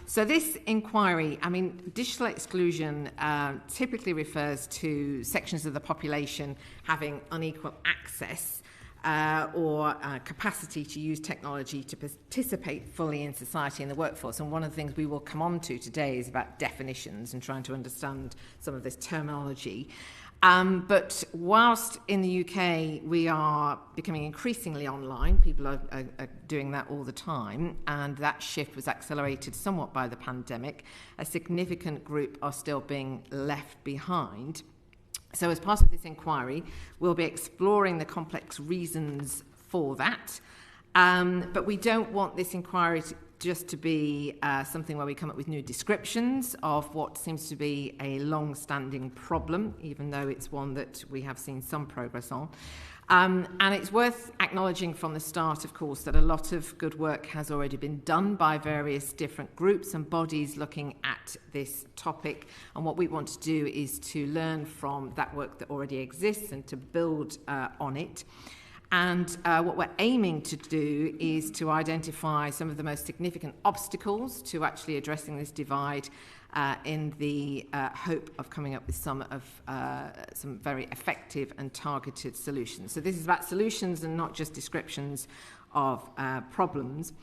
So this inquiry, digital exclusion typically refers to sections of the population having unequal access or capacity to use technology to participate fully in society and the workforce. And one of the things we will come on to today is about definitions and trying to understand some of this terminology. But whilst in the UK we are becoming increasingly online, people are doing that all the time, and that shift was accelerated somewhat by the pandemic, a significant group are still being left behind. So as part of this inquiry, we'll be exploring the complex reasons for that. But we don't want this inquiry just to be something where we come up with new descriptions of what seems to be a long-standing problem, even though it's one that we have seen some progress on. And it's worth acknowledging from the start, of course, that a lot of good work has already been done by various different groups and bodies looking at this topic. And what we want to do is to learn from that work that already exists and to build on it. And what we're aiming to do is to identify some of the most significant obstacles to actually addressing this divide in the hope of coming up with some very effective and targeted solutions. So this is about solutions and not just descriptions of problems.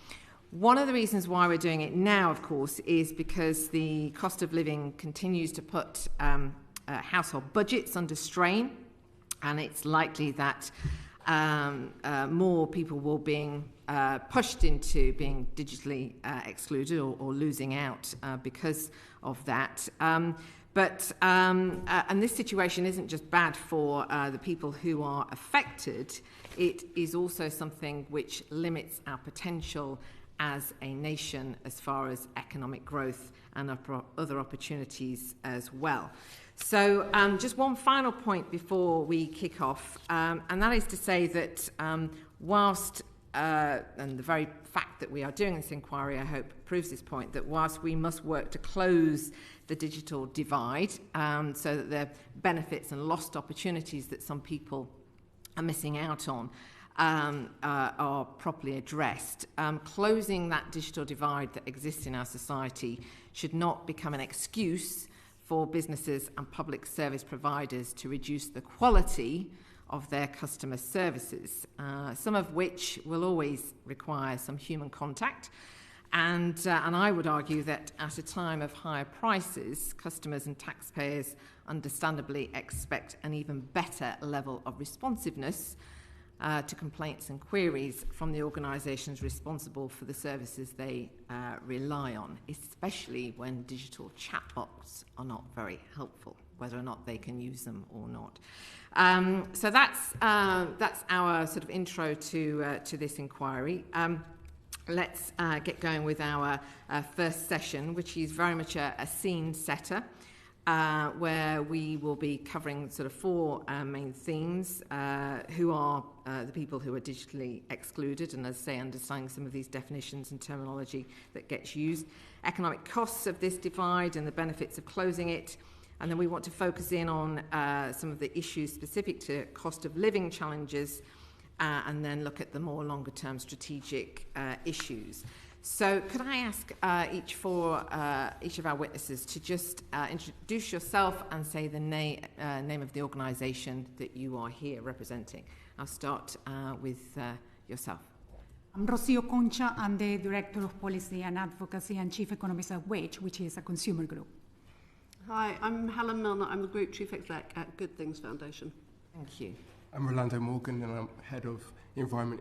One of the reasons why we're doing it now, of course, is because the cost of living continues to put household budgets under strain, and it's likely that more people will be pushed into being digitally excluded or losing out because of that. And this situation isn't just bad for the people who are affected, it is also something which limits our potential as a nation as far as economic growth and other opportunities as well. So just one final point before we kick off, and that is to say that whilst, and the very fact that we are doing this inquiry, I hope, proves this point, that whilst we must work to close the digital divide so that the benefits and lost opportunities that some people are missing out on are properly addressed, closing that digital divide that exists in our society should not become an excuse for businesses and public service providers to reduce the quality of their customer services, some of which will always require some human contact. And I would argue that at a time of higher prices, customers and taxpayers understandably expect an even better level of responsiveness to complaints and queries from the organisations responsible for the services they rely on, especially when digital chatbots are not very helpful, whether or not they can use them or not. So that's our sort of intro to this inquiry. Let's get going with our first session, which is very much a scene setter. Where we will be covering sort of four main themes, who are the people who are digitally excluded, and as I say, understanding some of these definitions and terminology that gets used, economic costs of this divide and the benefits of closing it, and then we want to focus in on some of the issues specific to cost of living challenges, and then look at the more longer term strategic issues. So could I ask each of our witnesses to just introduce yourself and say the name of the organisation that you are here representing. I'll start with yourself. I'm Rocio Concha. I'm the Director of Policy and Advocacy and Chief Economist at Wage, which is a consumer group. Hi, I'm Helen Milner. I'm the Group Chief Exec at Good Things Foundation. Thank you. I'm Rolando Morgan, and I'm Head of Environment,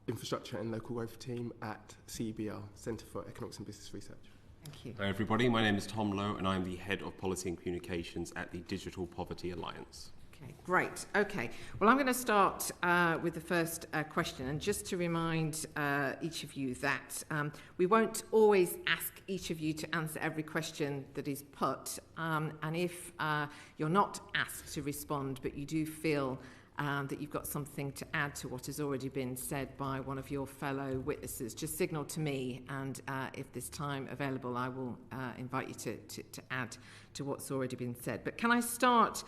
Infrastructure and Local Growth Team at CEBR, Centre for Economics and Business Research. Thank you. Hello everybody, my name is Tom Lowe and I'm the Head of Policy and Communications at the Digital Poverty Alliance. Okay, great. Okay, well I'm going to start with the first question, and just to remind each of you that we won't always ask each of you to answer every question that is put, and if you're not asked to respond but you do feel that you've got something to add to what has already been said by one of your fellow witnesses, just signal to me, and if there's time available, I will invite you to add to what's already been said. But can I start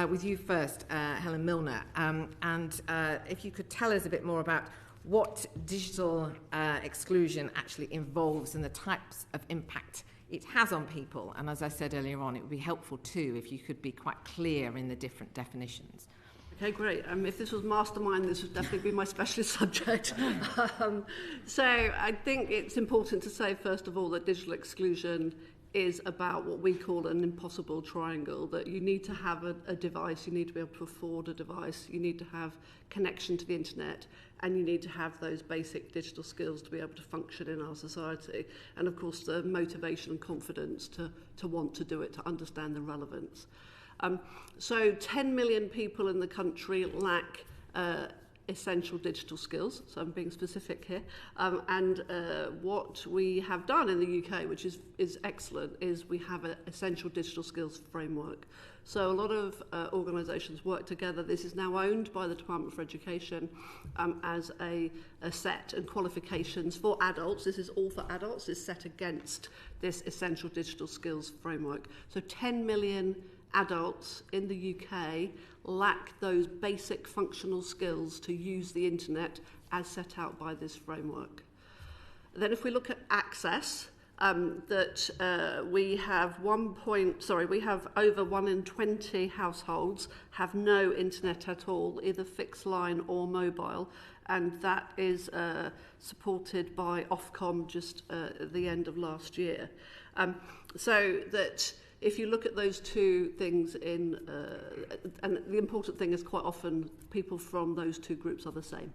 with you first, Helen Milner, and if you could tell us a bit more about what digital exclusion actually involves and the types of impact it has on people. And as I said earlier on, it would be helpful too if you could be quite clear in the different definitions. Okay, great. If this was Mastermind, this would definitely be my specialist subject. So I think it's important to say, first of all, that digital exclusion is about what we call an impossible triangle, that you need to have a device, you need to be able to afford a device, you need to have connection to the internet, and you need to have those basic digital skills to be able to function in our society. And of course, the motivation and confidence to want to do it, to understand the relevance. So 10 million people in the country lack essential digital skills, so I'm being specific here, and what we have done in the UK, which is excellent, is we have an essential digital skills framework. So a lot of organisations work together. This is now owned by the Department for Education as a set and qualifications for adults. This is all for adults, is set against this essential digital skills framework. So 10 million adults in the UK lack those basic functional skills to use the internet as set out by this framework. Then if we look at access, we have over 1 in 20 households have no internet at all, either fixed line or mobile, and that is supported by Ofcom just at the end of last year. So that if you look at those two things and the important thing is quite often people from those two groups are the same.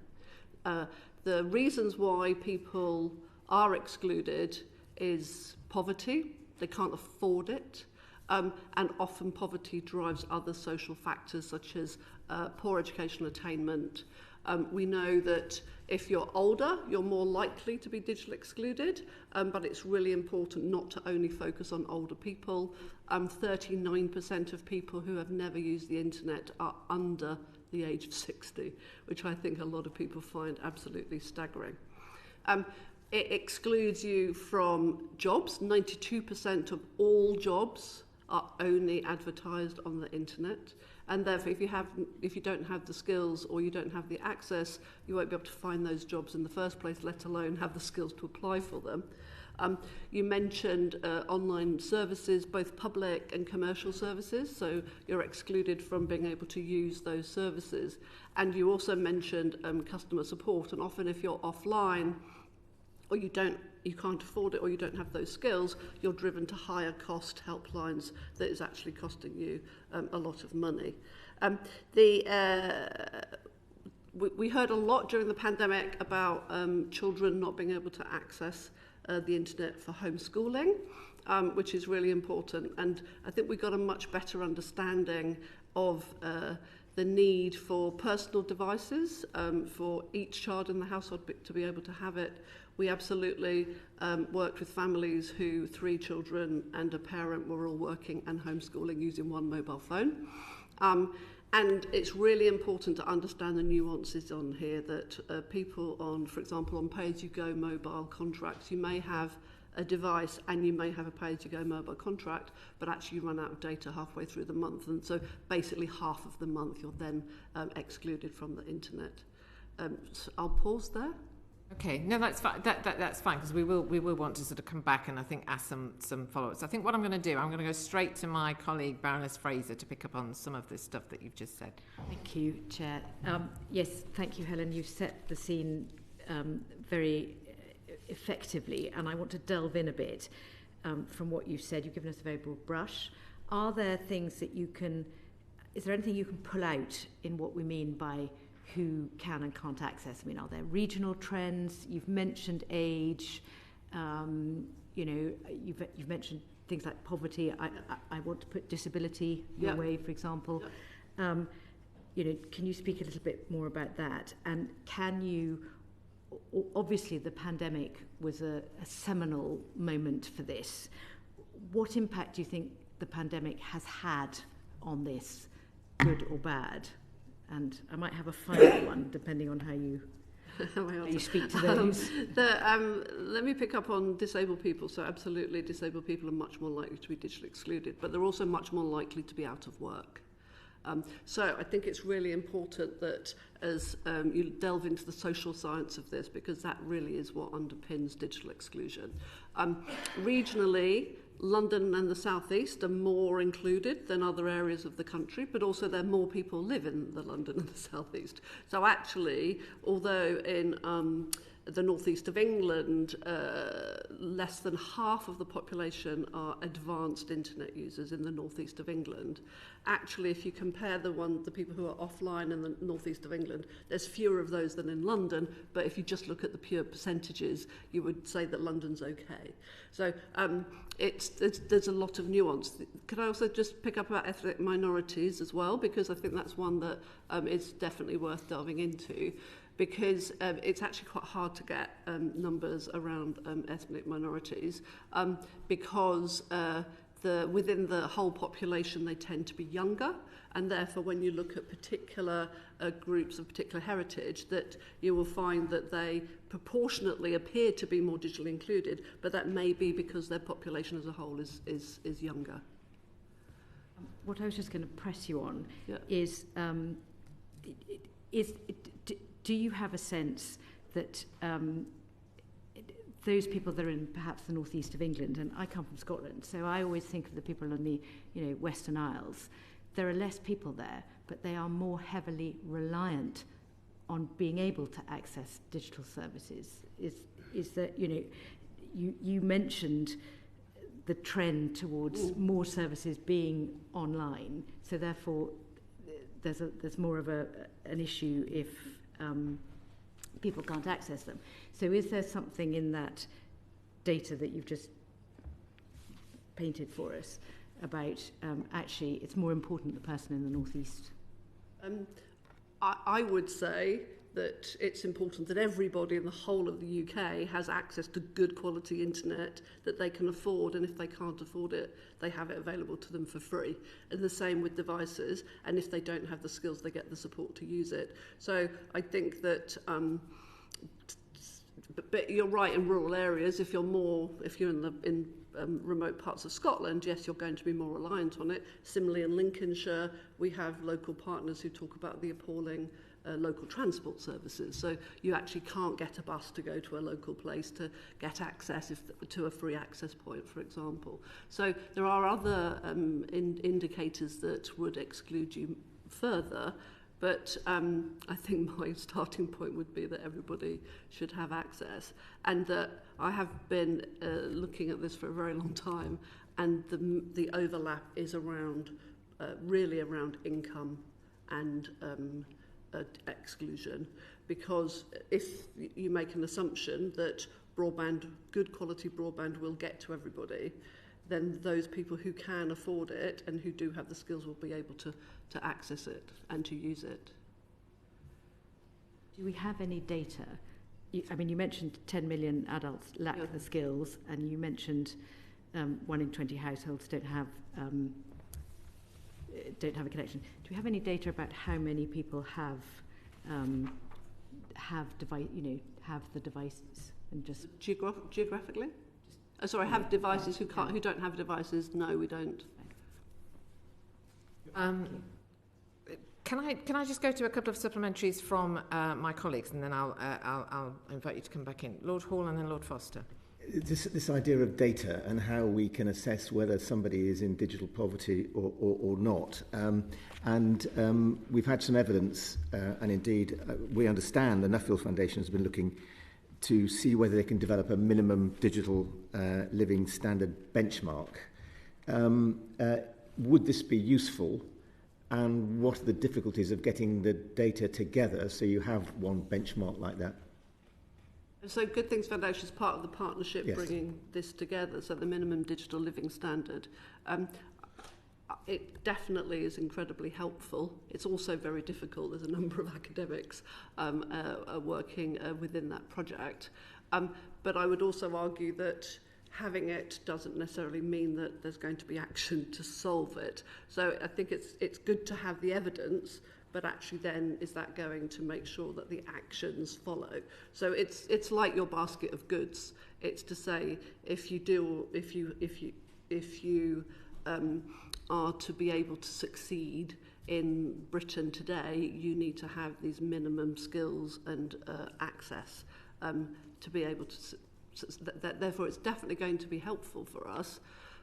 The reasons why people are excluded is poverty, they can't afford it, and often poverty drives other social factors such as poor educational attainment. We know that if you're older, you're more likely to be digitally excluded, but it's really important not to only focus on older people. 39% of people who have never used the internet are under the age of 60, which I think a lot of people find absolutely staggering. It excludes you from jobs. 92% of all jobs are only advertised on the internet. And therefore, if you don't have the skills or you don't have the access, you won't be able to find those jobs in the first place, let alone have the skills to apply for them. You mentioned online services, both public and commercial services, so you're excluded from being able to use those services. And you also mentioned customer support, and often if you're offline, or you can't afford it, or you don't have those skills, you're driven to higher cost helplines that is actually costing you a lot of money. We heard a lot during the pandemic about children not being able to access the internet for homeschooling, which is really important. And I think we got a much better understanding of the need for personal devices for each child in the household to be able to have it. We absolutely worked with families who 3 children and a parent were all working and homeschooling using one mobile phone. And it's really important to understand the nuances on here that people on, for example, on pay-as-you-go mobile contracts, you may have a device and you may have a pay-as-you-go mobile contract, but actually you run out of data halfway through the month. And so basically half of the month you're then excluded from the internet. So I'll pause there. Okay, no, that's fine. That's fine because we will want to sort of come back and I think ask some follow-ups. I think what I'm going to do, I'm going to go straight to my colleague Baroness Fraser to pick up on some of this stuff that you've just said. Thank you, Chair. Yes, thank you, Helen. You've set the scene very effectively, and I want to delve in a bit from what you've said. You've given us a very broad brush. Are there things that is there anything you can pull out in what we mean by who can and can't access? I mean, are there regional trends? You've mentioned age. You've mentioned things like poverty. I want to put disability your way, for example. Can you speak a little bit more about that? And can you? Obviously, the pandemic was a seminal moment for this. What impact do you think the pandemic has had on this, good or bad? And I might have a final one, depending on how you speak to those. Let me pick up on disabled people. So absolutely, disabled people are much more likely to be digitally excluded, but they're also much more likely to be out of work. So I think it's really important that as you delve into the social science of this, because that really is what underpins digital exclusion. Regionally, London and the South East are more included than other areas of the country, but also there are more people live in the London and the South East. So actually, although in the northeast of England, less than half of the population are advanced internet users in the northeast of England. Actually, if you compare the people who are offline in the northeast of England, there's fewer of those than in London, but if you just look at the pure percentages, you would say that London's okay. So there's a lot of nuance. Could I also just pick up about ethnic minorities as well, because I think that's one that is definitely worth delving into. Because it's actually quite hard to get numbers around ethnic minorities because within the whole population they tend to be younger, and therefore when you look at particular groups of particular heritage, that you will find that they proportionately appear to be more digitally included, but that may be because their population as a whole is younger. What I was just going to press you on is do you have a sense that those people that are in perhaps the northeast of England, and I come from Scotland, so I always think of the people in the Western Isles, there are less people there, but they are more heavily reliant on being able to access digital services. Is that, you mentioned the trend towards more services being online, so therefore there's more of an issue if people can't access them. So is there something in that data that you've just painted for us about actually it's more important the person in the northeast? I would say that it's important that everybody in the whole of the UK has access to good quality internet that they can afford, and if they can't afford it, they have it available to them for free. And the same with devices, and if they don't have the skills, they get the support to use it. So I think that but you're right, in rural areas, if you're in remote parts of Scotland, yes, you're going to be more reliant on it. Similarly, in Lincolnshire, we have local partners who talk about the appalling local transport services. So you actually can't get a bus to go to a local place to get access to a free access point, for example. So there are other indicators that would exclude you further. But I think my starting point would be that everybody should have access, and that I have been looking at this for a very long time, and the overlap is really around income and exclusion, because if you make an assumption that good quality broadband will get to everybody, then those people who can afford it and who do have the skills will be able to access it and to use it. Do we have any data? You mentioned 10 million adults lack the skills, and you mentioned 1 in 20 households don't have a connection. Do we have any data about how many people have the devices, and just geographically? Have devices who don't have devices? No, we don't. Can I just go to a couple of supplementaries from my colleagues, and then I'll invite you to come back in. Lord Hall and then Lord Foster. This idea of data and how we can assess whether somebody is in digital poverty or not. We've had some evidence, and indeed we understand the Nuffield Foundation has been looking to see whether they can develop a minimum digital living standard benchmark. Would this be useful? And what are the difficulties of getting the data together so you have one benchmark like that? So Good Things Foundation is part of the partnership bringing this together, so the minimum digital living standard. It definitely is incredibly helpful. It's also very difficult. There's a number of academics working within that project. But I would also argue that having it doesn't necessarily mean that there's going to be action to solve it. So I think it's good to have the evidence, but actually then is that going to make sure that the actions follow? So it's like your basket of goods. It's to say if you are to be able to succeed in Britain today, you need to have these minimum skills and access to be able to. Therefore, it's definitely going to be helpful for us,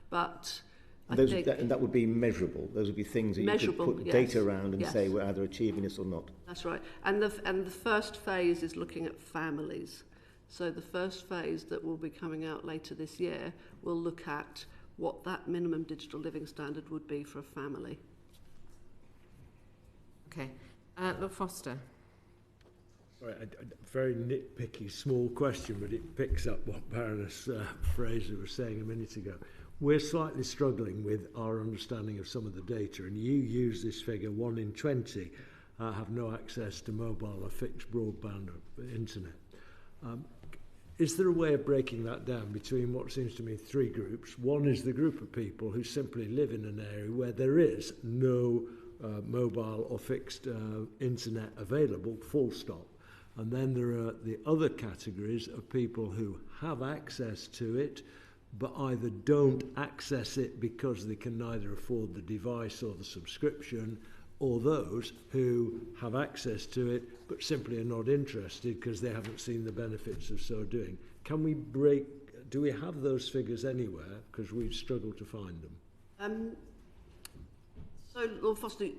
but. That would be measurable. Those would be things that you could put data around and say we're either achieving this or not. That's right. And the first phase is looking at families. So the first phase that will be coming out later this year will look at what that minimum digital living standard would be for a family. Okay. Lord Foster. Sorry, a very nitpicky small question, but it picks up what Baroness Fraser was saying a minute ago. We're slightly struggling with our understanding of some of the data, and you use this figure, 1 in 20 have no access to mobile or fixed broadband or internet. Is there a way of breaking that down between what seems to me 3 groups? One is the group of people who simply live in an area where there is no mobile or fixed internet available, full stop. And then there are the other categories of people who have access to it, but either don't access it because they can neither afford the device or the subscription, or those who have access to it but simply are not interested because they haven't seen the benefits of so doing. Do we have those figures anywhere? Because we've struggled to find them. So, Lord Foster,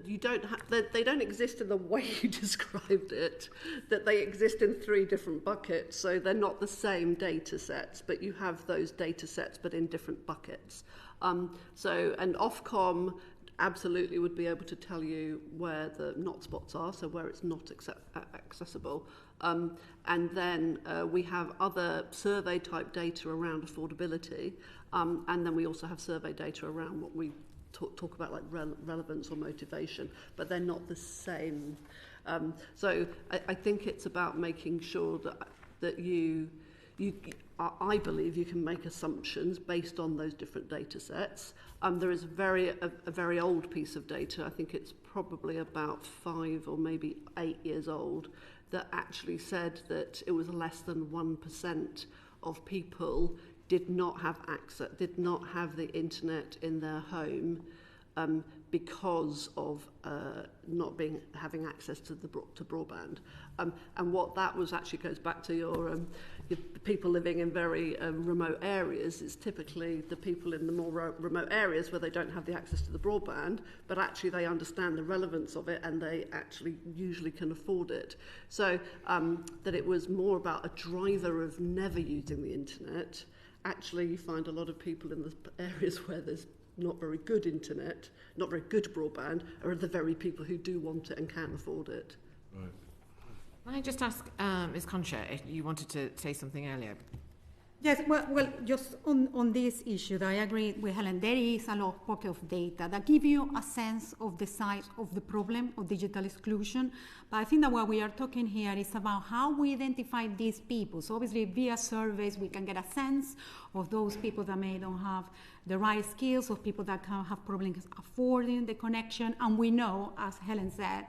you don't have, they don't exist in the way you described it, that they exist in 3 different buckets, so they're not the same data sets, but you have those data sets but in different buckets. And Ofcom absolutely would be able to tell you where the not spots are, so where it's not accessible. And then we have other survey type data around affordability, and then we also have survey data around what we talk about, like relevance or motivation, but they're not the same. So I think it's about making sure that I believe you can make assumptions based on those different data sets. There is a very old piece of data, I think it's probably about 5 or maybe 8 years old, that actually said that it was less than 1% of people did not have the internet in their home because of not having access to broadband. And what that was actually goes back to your people living in very remote areas. It's typically the people in the more remote areas where they don't have the access to the broadband, but actually they understand the relevance of it and they actually usually can afford it. So that it was more about a driver of never using the internet. Actually, you find a lot of people in the areas where there's not very good internet, not very good broadband, are the very people who do want it and can't afford it. Right. Can I just ask Ms. Concha, if you wanted to say something earlier? Yes, well, just on this issue, I agree with Helen. There is a lot of pocket of data that give you a sense of the size of the problem of digital exclusion. But I think that what we are talking here is about how we identify these people. So obviously via surveys, we can get a sense of those people that may not have the right skills, of people that can have problems affording the connection. And we know, as Helen said,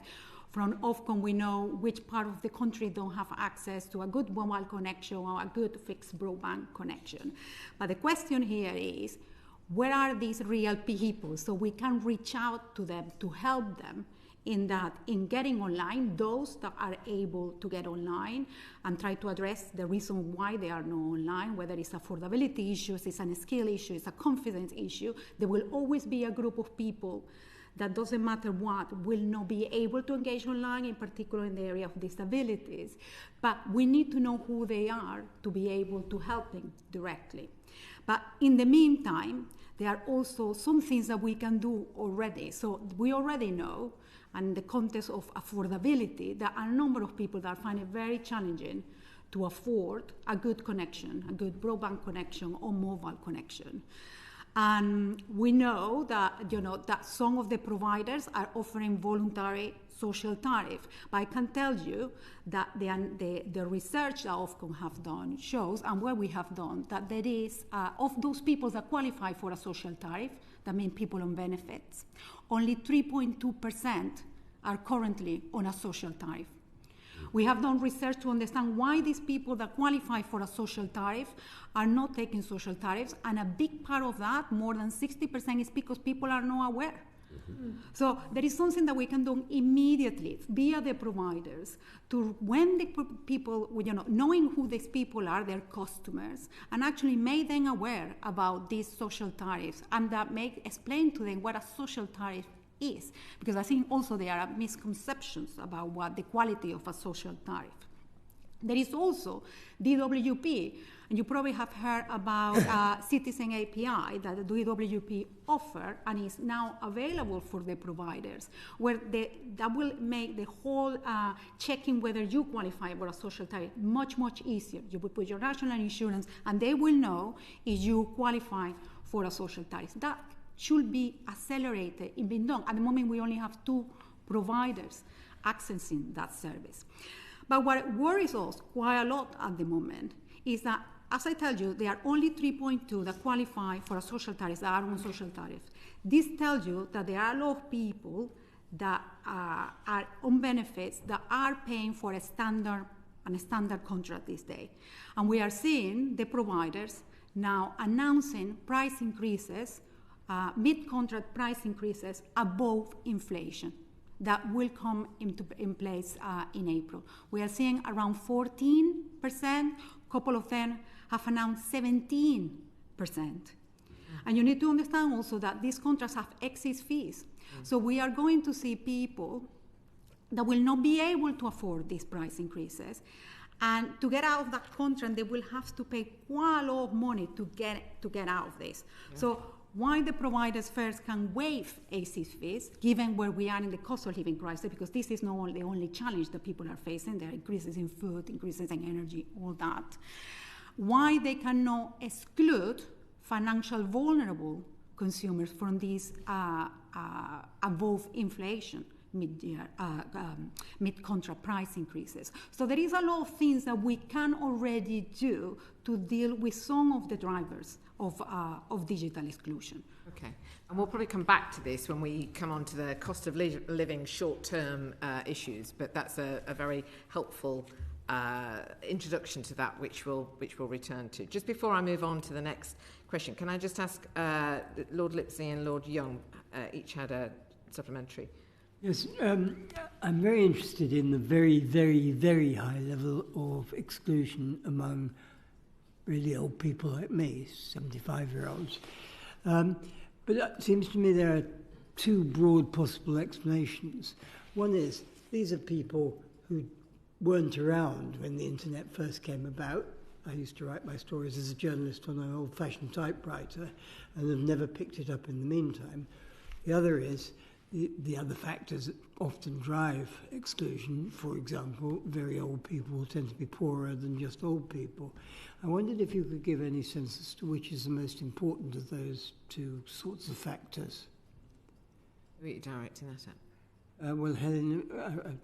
from Ofcom, we know which part of the country don't have access to a good mobile connection or a good fixed broadband connection. But the question here is, where are these real people? So we can reach out to them to help them in getting online, those that are able to get online, and try to address the reason why they are not online, whether it's affordability issues, it's a skill issue, it's a confidence issue. There will always be a group of people that doesn't matter what, will not be able to engage online, in particular in the area of disabilities. But we need to know who they are to be able to help them directly. But in the meantime, there are also some things that we can do already. So we already know, and in the context of affordability, there are a number of people that find it very challenging to afford a good connection, a good broadband connection or mobile connection. And we know that, that some of the providers are offering voluntary social tariff. But I can tell you that the research that Ofcom have done shows, and what we have done, that there is, of those people that qualify for a social tariff, that means people on benefits, only 3.2% are currently on a social tariff. We have done research to understand why these people that qualify for a social tariff are not taking social tariffs, and a big part of that, more than 60%, is because people are not aware So there is something that we can do immediately via the providers to when the people, knowing who these people are, their customers, and actually make them aware about these social tariffs and that explain to them what a social tariff is. Because I think also there are misconceptions about what the quality of a social tariff. There is also DWP, and you probably have heard about Citizen API that the DWP offer and is now available for the providers, where that will make the whole checking whether you qualify for a social tariff much, much easier. You will put your national insurance and they will know if you qualify for a social tariff. That should be accelerated in being done. At the moment, we only have 2 providers accessing that service. But what worries us quite a lot at the moment is that, as I tell you, there are only 3.2 that qualify for a social tariff, that are on social tariff. This tells you that there are a lot of people that are on benefits that are paying for a standard contract this day. And we are seeing the providers now announcing price increases, mid-contract price increases above inflation. That will come in place in April. We are seeing around 14%. A couple of them have announced 17%. And you need to understand also that these contracts have excess fees. So we are going to see people that will not be able to afford these price increases. And to get out of that contract, they will have to pay quite a lot of money to get out of this. Yeah. So why the providers first can waive excess fees, given where we are in the cost of living crisis, because this is not the only challenge that people are facing. There are increases in food, increases in energy, all that. Why they cannot exclude financial vulnerable consumers from these above inflation mid-contract price increases. So there is a lot of things that we can already do to deal with some of the drivers of digital exclusion. Okay, and we'll probably come back to this when we come on to the cost of living short-term issues, but that's a very helpful introduction to that, which we'll return to. Just before I move on to the next question, can I just ask Lord Lipsey and Lord Young each had a supplementary? Yes, I'm very interested in the very, very, very high level of exclusion among really old people like me, 75-year-olds. But it seems to me there are 2 broad possible explanations. One is, these are people who weren't around when the internet first came about. I used to write my stories as a journalist on an old-fashioned typewriter and have never picked it up in the meantime. The other is, the other factors that often drive exclusion, for example, very old people tend to be poorer than just old people. I wondered if you could give any sense as to which is the most important of those 2 sorts of factors. Who are you directing that at? Well, Helen,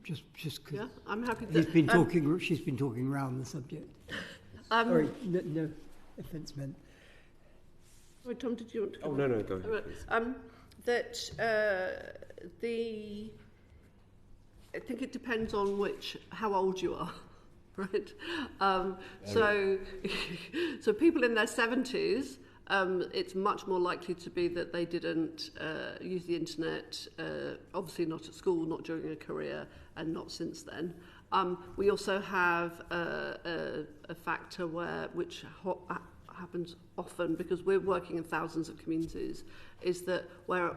just because yeah, I'm happy to. She's been talking around the subject. Sorry, no offence meant. Sorry, Tom, did you want to come on? No, go ahead. I think it depends on how old you are, right? So people in their 70s, it's much more likely to be that they didn't use the internet, obviously not at school, not during a career, and not since then. We also have a factor which happens often because we're working in thousands of communities, is that where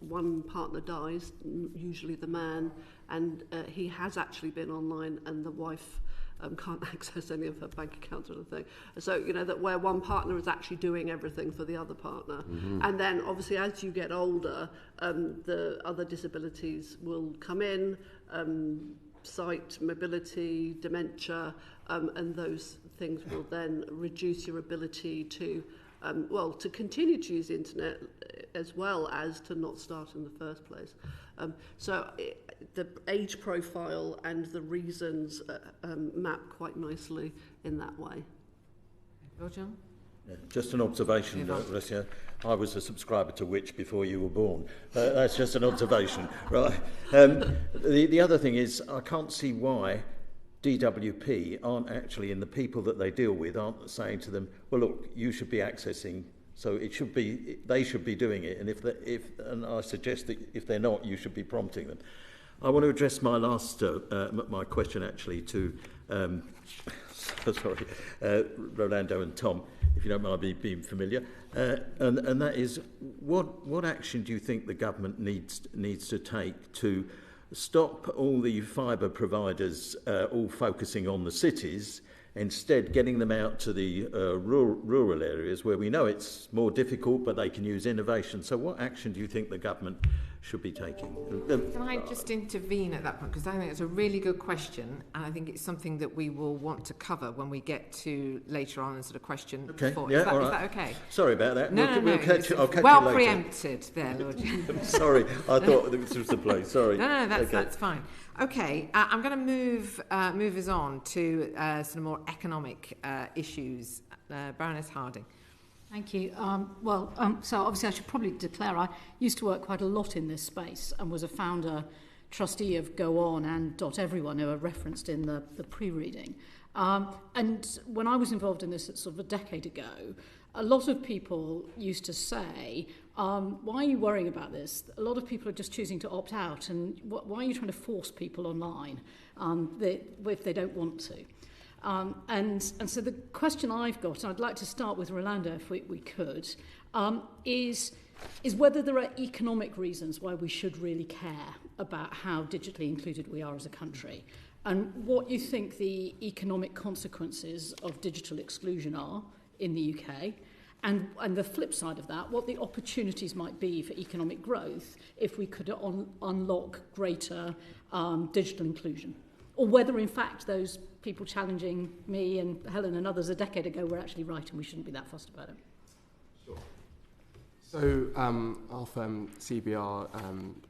one partner dies, usually the man, and he has actually been online and the wife can't access any of her bank accounts or anything. So, that where one partner is actually doing everything for the other partner. Mm-hmm. And then, obviously, as you get older, the other disabilities will come in, sight, mobility, dementia, and those things will then reduce your ability to continue to use the internet as well as to not start in the first place. The age profile and the reasons map quite nicely in that way. Roger? Yeah, just an observation, Alicia. I was a subscriber to Which before you were born. That's just an observation, right? The other thing is, I can't see why DWP aren't actually, in the people that they deal with, aren't saying to them, well, look, you should be accessing So it should be, they should be doing it, and and I suggest that if they're not, you should be prompting them. I want to address my last my question actually to Rolando and Tom, if you don't mind me being familiar, and that is what action do you think the government needs to take to stop all the fibre providers all focusing on the cities, instead getting them out to the rural areas where we know it's more difficult, but they can use innovation. So what action do you think the government should be taking? Can I just intervene at that point? Because I think it's a really good question, and I think it's something that we will want to cover when we get to later on in sort of question 4. Yeah, is that okay? Okay? Sorry about that. No, I'll catch well you later. Preempted there, Lord. Sorry, I thought this was the place. Sorry. No, that's fine. Okay, I'm going to move us on to some more economic issues. Baroness Harding. Thank you. So obviously I should probably declare I used to work quite a lot in this space and was a founder trustee of Go On and .Everyone, who are referenced in the pre-reading. And when I was involved in this sort of a decade ago, a lot of people used to say, why are you worrying about this? A lot of people are just choosing to opt out, and why are you trying to force people online if they don't want to? And so the question I've got, and I'd like to start with Rolando if we could, is whether there are economic reasons why we should really care about how digitally included we are as a country, and what you think the economic consequences of digital exclusion are in the UK, and the flip side of that, what the opportunities might be for economic growth if we could unlock greater digital inclusion. Or whether, in fact, those people challenging me and Helen and others a decade ago were actually right and we shouldn't be that fussed about it. Sure. So our firm, CBR,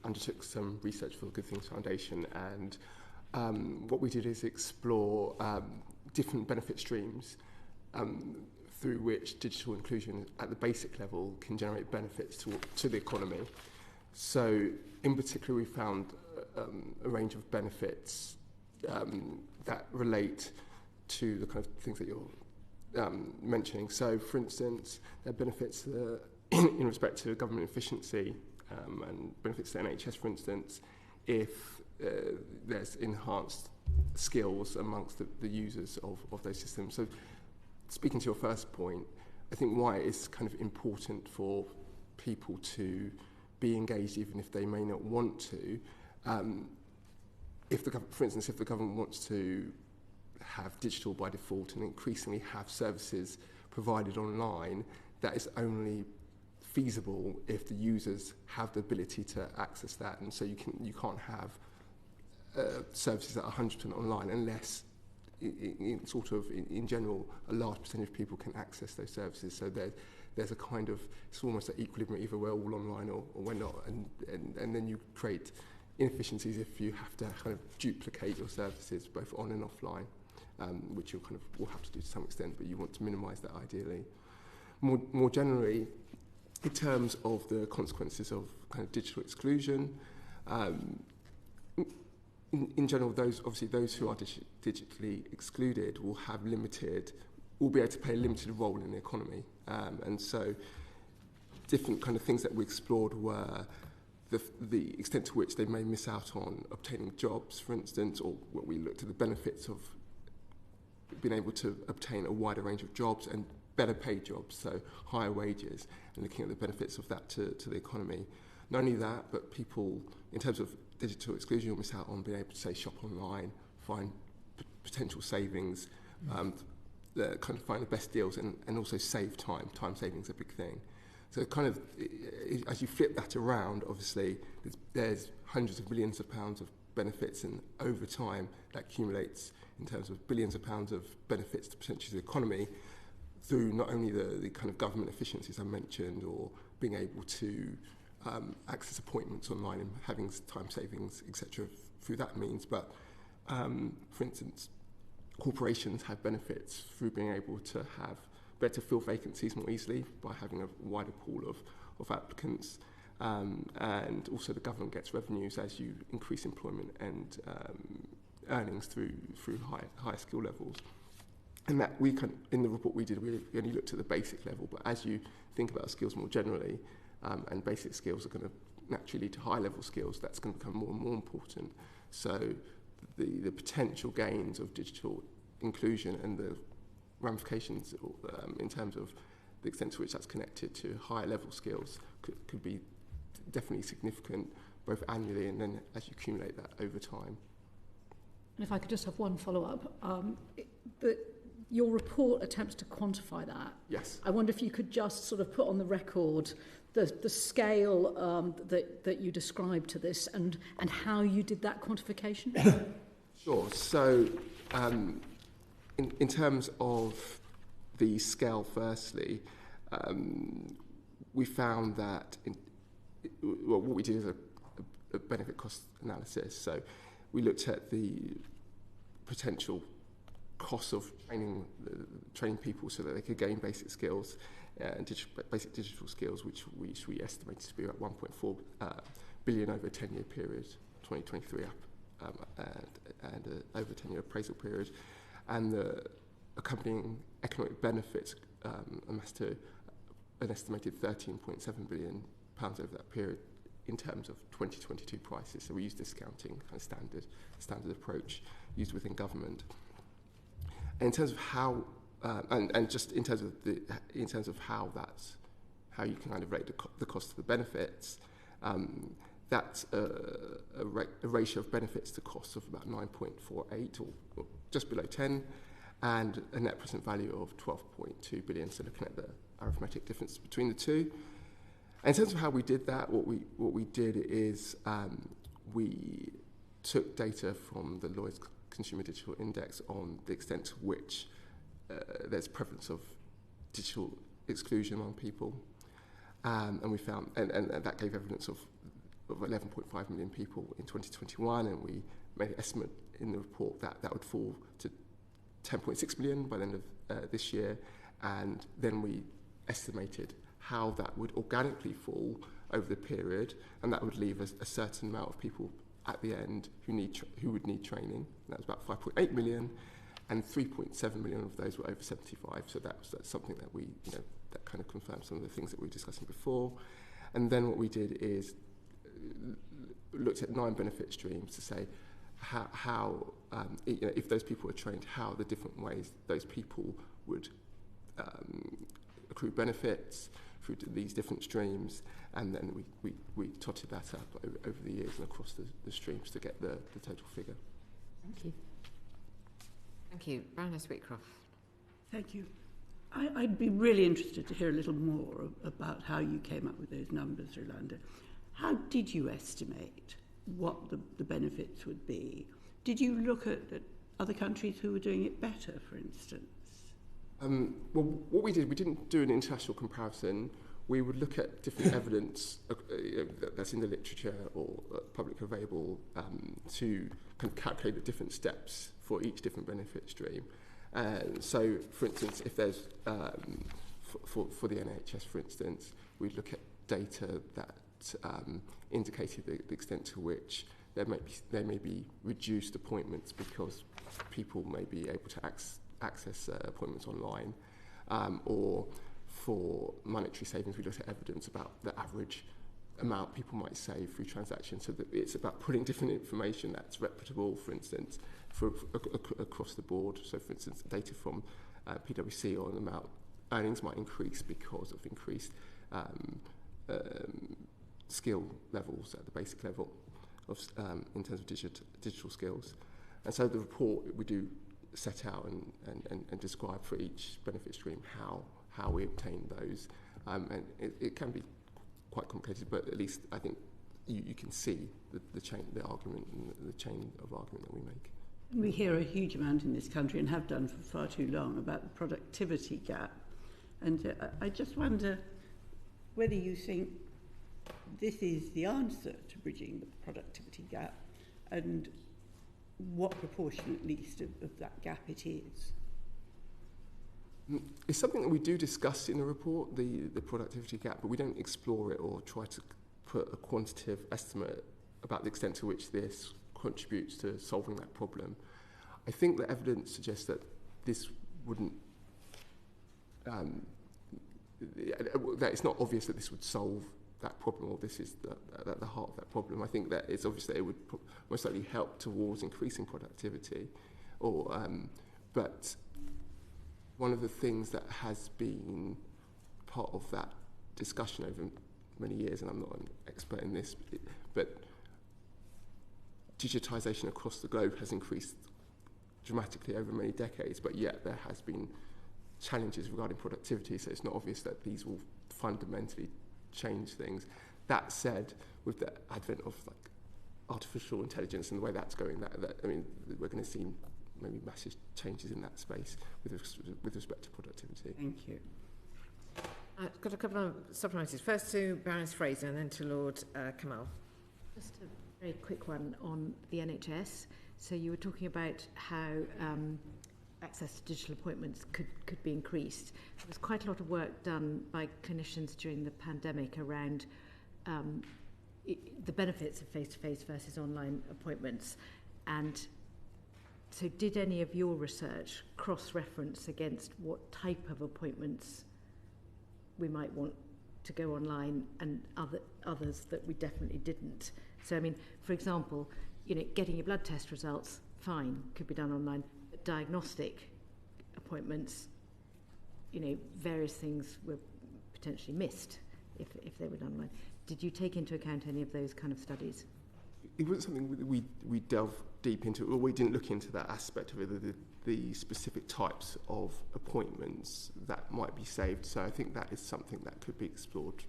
undertook some research for the Good Things Foundation, and what we did is explore different benefit streams through which digital inclusion at the basic level can generate benefits to the economy. So in particular, we found a range of benefits that relate to the kind of things that you're mentioning. So, for instance, there are benefits in respect to government efficiency and benefits to NHS, for instance, if there's enhanced skills amongst the users of those systems. So, speaking to your first point, I think why it is kind of important for people to be engaged even if they may not want to. For instance, if the government wants to have digital by default and increasingly have services provided online, that is only feasible if the users have the ability to access that. And so you can't have services that are 100% online unless, in general, a large percentage of people can access those services. So there's a kind of, it's almost an equilibrium, either we're all online or we're not, and then you create inefficiencies if you have to kind of duplicate your services both on and offline, which you kind of will have to do to some extent, but you want to minimise that ideally. More generally, in terms of the consequences of kind of digital exclusion, in general, those who are digitally excluded will be able to play a limited role in the economy, and so different kind of things that we explored were the extent to which they may miss out on obtaining jobs, for instance, or what we looked at the benefits of being able to obtain a wider range of jobs and better paid jobs, so higher wages, and looking at the benefits of that to the economy. Not only that, but people, in terms of digital exclusion, will miss out on being able to, say, shop online, find potential savings, kind of find the best deals, and also save time. Time saving is a big thing. So kind of, as you flip that around, obviously, there's hundreds of millions of pounds of benefits, and over time, that accumulates in terms of billions of pounds of benefits to potentially the economy through not only the kind of government efficiencies I mentioned, or being able to access appointments online and having time savings, etc., through that means, but for instance, corporations have benefits through being able to have better fill vacancies more easily by having a wider pool of applicants, and also the government gets revenues as you increase employment and earnings through higher skill levels. And that in the report we did, we only looked at the basic level, but as you think about skills more generally, and basic skills are going to naturally lead to high-level skills, that's going to become more and more important. So the potential gains of digital inclusion and the ramifications in terms of the extent to which that's connected to higher-level skills could be definitely significant, both annually and then as you accumulate that over time. And if I could just have one follow-up, your report attempts to quantify that. Yes. I wonder if you could just sort of put on the record the scale that you described to this and how you did that quantification. Sure. So in terms of the scale, firstly, we found that what we did is a benefit cost analysis. So we looked at the potential costs of training people so that they could gain basic skills and basic digital skills, which we estimated to be about 1.4 billion over a 10-year period, 2023 up, and over a 10-year appraisal period, and the accompanying economic benefits amassed to an estimated 13.7 billion pounds over that period in terms of 2022 prices. So we use discounting, kind of standard approach used within government. And in terms of how, and just in terms of how you can kind of rate the cost of the benefits, that's a ratio of benefits to costs of about 9.48 or just below 10, and a net present value of 12.2 billion. So looking at the arithmetic difference between the two. And in terms of how we did that, what we did is we took data from the Lloyd's Consumer Digital Index on the extent to which there's prevalence of digital exclusion among people, and we found, and that gave evidence of 11.5 million people in 2021, and we made an estimate in the report that would fall to 10.6 million by the end of this year, and then we estimated how that would organically fall over the period, and that would leave a certain amount of people at the end who would need training. And that was about 5.8 million, and 3.7 million of those were over 75. So that's something that we, that kind of confirms some of the things that we were discussing before. And then what we did is looked at 9 benefit streams to say how if those people were trained, how the different ways those people would accrue benefits through these different streams, and then we totted that up over the years and across the streams to get the total figure. Thank you. Thank you. Baroness Whitcroft. Thank you. I'd be really interested to hear a little more about how you came up with those numbers, Rolando. How did you estimate what the benefits would be? Did you look at other countries who were doing it better, for instance? Well, what we did, we didn't do an international comparison. We would look at different evidence that's in the literature or publicly available to kind of calculate the different steps for each different benefit stream. So, for instance, if there's, for the NHS, for instance, we'd look at data that indicated the extent to which there may be reduced appointments because people may be able to access appointments online, or for monetary savings, we looked at evidence about the average amount people might save through transactions. So that it's about putting different information that's reputable, for instance, across the board. So, for instance, data from PwC on the amount earnings might increase because of increased skill levels at the basic level of in terms of digital skills. And so the report, we do set out and describe for each benefit stream how we obtain those. And it can be quite complicated, but at least I think you can see the argument and the chain of argument that we make. We hear a huge amount in this country, and have done for far too long, about the productivity gap. And I just wonder whether you think this is the answer to bridging the productivity gap, and what proportion, at least, of that gap it is. It's something that we do discuss in the report, the productivity gap, but we don't explore it or try to put a quantitative estimate about the extent to which this contributes to solving that problem. I think the evidence suggests that this wouldn't. That it's not obvious that this would solve that problem, or this is the heart of that problem. I think that it's obvious that it would most likely help towards increasing productivity, or but one of the things that has been part of that discussion over many years, and I'm not an expert in this, but digitisation across the globe has increased dramatically over many decades, but yet there has been challenges regarding productivity, so it's not obvious that these will fundamentally change things. That said, with the advent of like artificial intelligence and the way that's going, I mean, we're going to see maybe massive changes in that space with respect to productivity. Thank you. I've got a couple of supplementary. First to Baroness Fraser and then to Lord Kamal. Just a very quick one on the NHS. So you were talking about how access to digital appointments could be increased. There was quite a lot of work done by clinicians during the pandemic around the benefits of face-to-face versus online appointments. And so did any of your research cross-reference against what type of appointments we might want to go online and others that we definitely didn't? So, I mean, for example, getting your blood test results, fine, could be done online. But diagnostic appointments, various things were potentially missed if they were done online. Did you take into account any of those kind of studies? It wasn't something we delved deep into, or we didn't look into that aspect of it, the specific types of appointments that might be saved. So I think that is something that could be explored.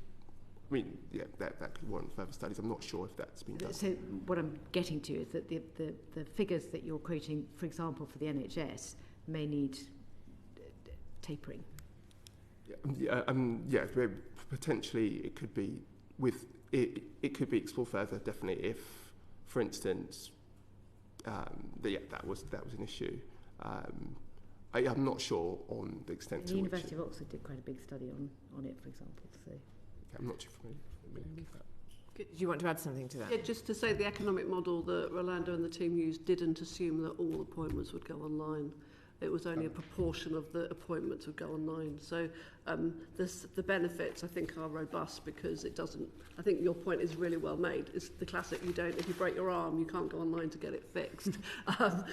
I mean, yeah, that could warrant further studies. I'm not sure if that's been done. So what I'm getting to is that the figures that you're quoting, for example, for the NHS, may need tapering. Yeah, potentially it could be it could be explored further. Definitely, if, for instance, that was an issue. I'm not sure on the extent to the which University of Oxford did quite a big study on it, for example. So I'm not too familiar with that. Do you want to add something to that? Yeah, just to say the economic model that Rolando and the team used didn't assume that all appointments would go online. It was only a proportion of the appointments would go online. So the benefits, I think, are robust because it doesn't... I think your point is really well made. It's the classic, if you break your arm, you can't go online to get it fixed. That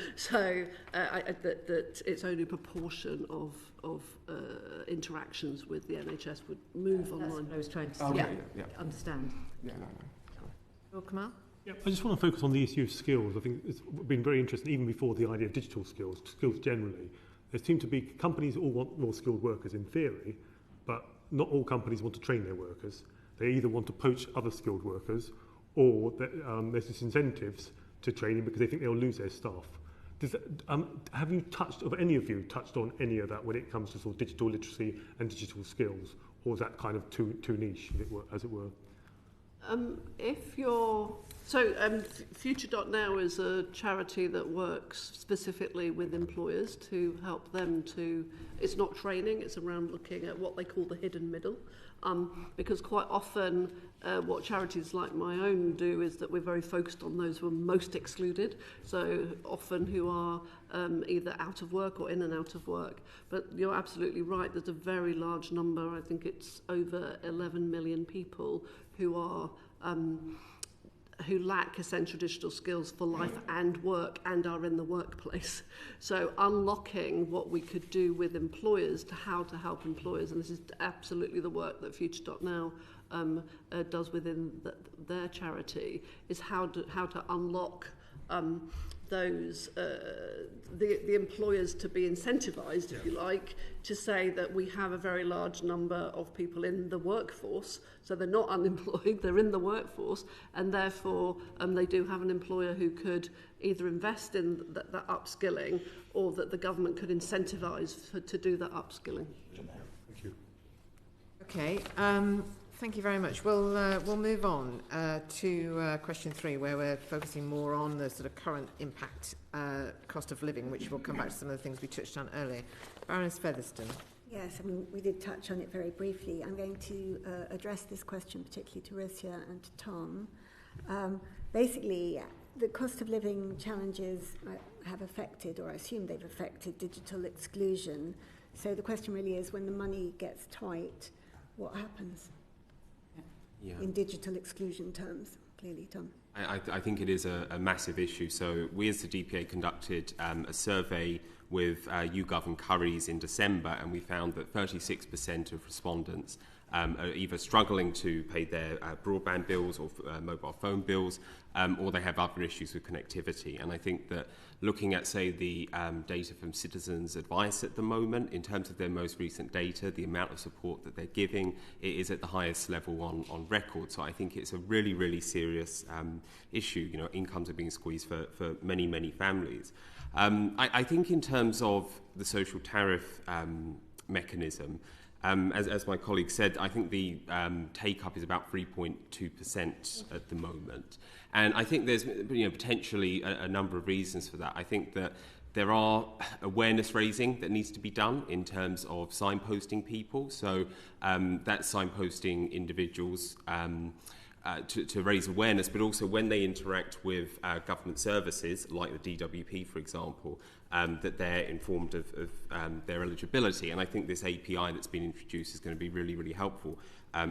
it's only a proportion of interactions with the NHS would move online. That's what I was trying to understand. Yeah, no. Lord Kamal? Yeah, I just want to focus on the issue of skills. I think it's been very interesting, even before the idea of digital skills generally. There seem to be companies that all want more skilled workers in theory, but not all companies want to train their workers. They either want to poach other skilled workers, or there's disincentives to training because they think they'll lose their staff. Have any of you touched on any of that when it comes to sort of digital literacy and digital skills, or is that kind of too niche, as it were? Future.now is a charity that works specifically with employers to help them to... It's not training, it's around looking at what they call the hidden middle. Because quite often what charities like my own do is that we're very focused on those who are most excluded, so often who are either out of work or in and out of work. But you're absolutely right, there's a very large number, I think it's over 11 million people who are who lack essential digital skills for life and work and are in the workplace. So unlocking what we could do with employers to how to help employers, and this is absolutely the work that Future.now does within their charity, is how to unlock those the employers to be incentivized, if you like, to say that we have a very large number of people in the workforce, so they're not unemployed, they're in the workforce, and therefore they do have an employer who could either invest in that upskilling, or that the government could incentivize to do that upskilling. Thank you. Okay. Thank you very much. We'll move on to question 3, where we're focusing more on the sort of current impact cost of living, which we'll come back to some of the things we touched on earlier. Baroness Featherstone. Yes, I mean, we did touch on it very briefly. I'm going to address this question particularly to Risha and to Tom. Basically, the cost of living challenges have affected, or I assume they've affected, digital exclusion. So the question really is, when the money gets tight, what happens in digital exclusion terms? Clearly, Tom. I think it is a massive issue. So we as the DPA conducted a survey with YouGov and Currys in December, and we found that 36% of respondents are either struggling to pay their broadband bills or mobile phone bills, or they have other issues with connectivity. And I think that looking at, say, the data from Citizens Advice at the moment, in terms of their most recent data, the amount of support that they're giving, it is at the highest level on record. So I think it's a really, really serious issue. You know, incomes are being squeezed for many, many families. I think in terms of the social tariff mechanism, as my colleague said, I think the take-up is about 3.2% at the moment. And I think there's potentially a number of reasons for that. I think that there are awareness raising that needs to be done in terms of signposting people. So that's signposting individuals to raise awareness, but also when they interact with government services, like the DWP, for example, that they're informed of their eligibility. And I think this API that's been introduced is going to be really, really helpful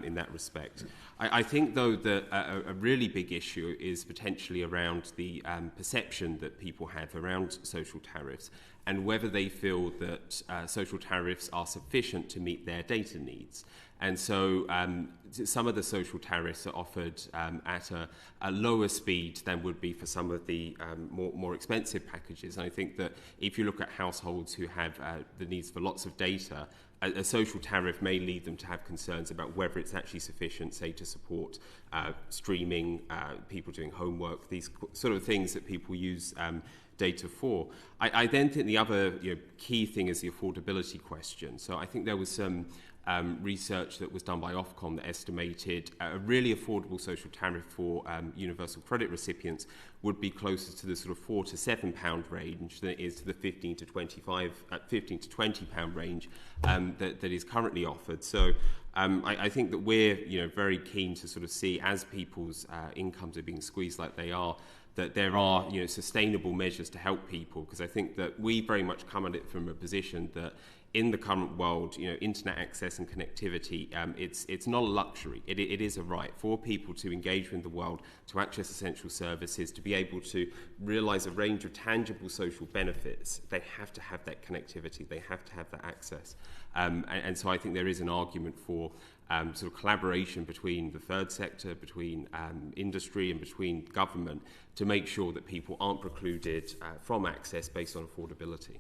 in that respect. I think, though, that a really big issue is potentially around the perception that people have around social tariffs and whether they feel that social tariffs are sufficient to meet their data needs. And so some of the social tariffs are offered at a lower speed than would be for some of the more expensive packages. And I think that if you look at households who have the needs for lots of data, a social tariff may lead them to have concerns about whether it's actually sufficient, say, to support streaming, people doing homework, these sort of things that people use data for. I then think the other key thing is the affordability question. So I think there was some research that was done by Ofcom that estimated a really affordable social tariff for universal credit recipients would be closer to the sort of £4 to £7 range than it is to the 15 to 20 pound range that is currently offered. So I think that we're very keen to sort of see, as people's incomes are being squeezed like they are, that there are sustainable measures to help people, because I think that we very much come at it from a position that in the current world, internet access and connectivity, it's not a luxury. It is a right for people to engage with the world, to access essential services, to be able to realise a range of tangible social benefits. They have to have that connectivity. They have to have that access. And so I think there is an argument for sort of collaboration between the third sector, between industry and between government to make sure that people aren't precluded from access based on affordability.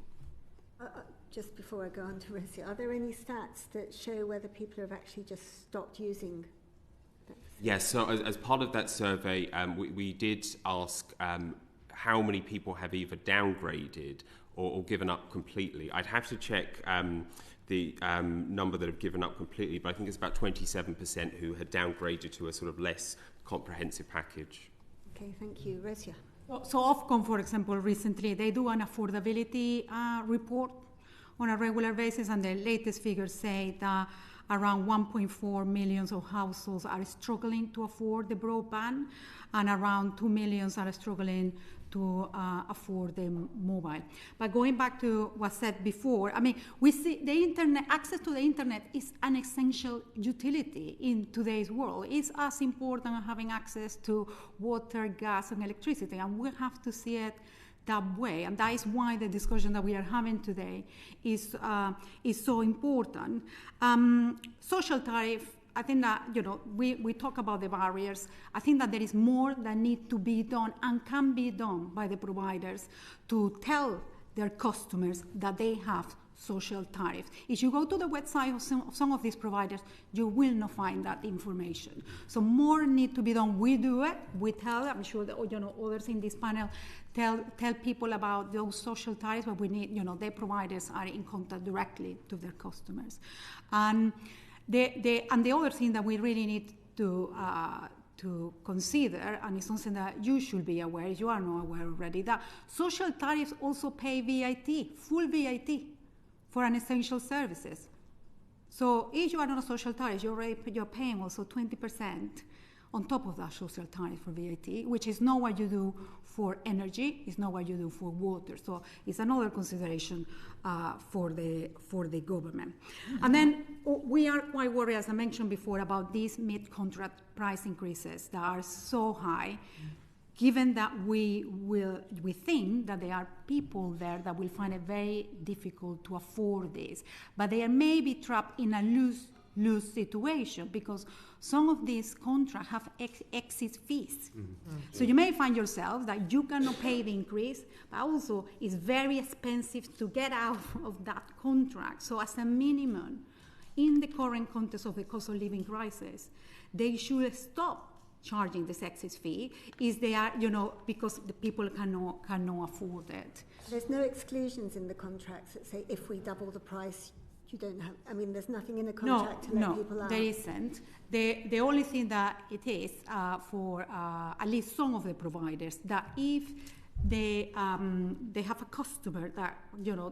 Just before I go on to Rosia, are there any stats that show whether people have actually just stopped using that? Yes, so as part of that survey, we did ask how many people have either downgraded or given up completely. I'd have to check the number that have given up completely, but I think it's about 27% who had downgraded to a sort of less comprehensive package. Okay, thank you. Rosia. So Ofcom, for example, recently, they do an affordability report on a regular basis, and the latest figures say that around 1.4 million of households are struggling to afford the broadband, and around 2 million are struggling to afford the mobile. But going back to what said before, I mean, we see the internet, access to the internet is an essential utility in today's world. It's as important as having access to water, gas, and electricity, and we have to see it that way, and that is why the discussion that we are having today is so important. Social tariff, I think that we talk about the barriers. I think that there is more that needs to be done and can be done by the providers to tell their customers that they have social tariffs. If you go to the website of some of these providers, you will not find that information. So more need to be done. We do it. We tell. I'm sure that others in this panel tell people about those social tariffs, but we need the providers are in contact directly to their customers. And the other thing that we really need to consider, and it's something that you should be aware, if you are not aware already, that social tariffs also pay VAT, full VAT, for unessential services. So if you are on a social tariff, you're paying also 20% on top of that social tariff for VAT, which is not what you do for energy, it's not what you do for water. So it's another consideration for the government. And then we are quite worried, as I mentioned before, about these mid-contract price increases that are so high, given that we think that there are people there that will find it very difficult to afford this, but they may be trapped in a lose situation, because some of these contracts have exit fees. So you may find yourself that you cannot pay the increase, but also it's very expensive to get out of that contract. So as a minimum, in the current context of the cost of living crisis, they should stop charging this exit fee if they are, because the people cannot afford it. There's no exclusions in the contracts that say if we double the price, you don't have, there's nothing in the contract to let people out. No, there isn't. The only thing that it is for at least some of the providers, that if they have a customer that,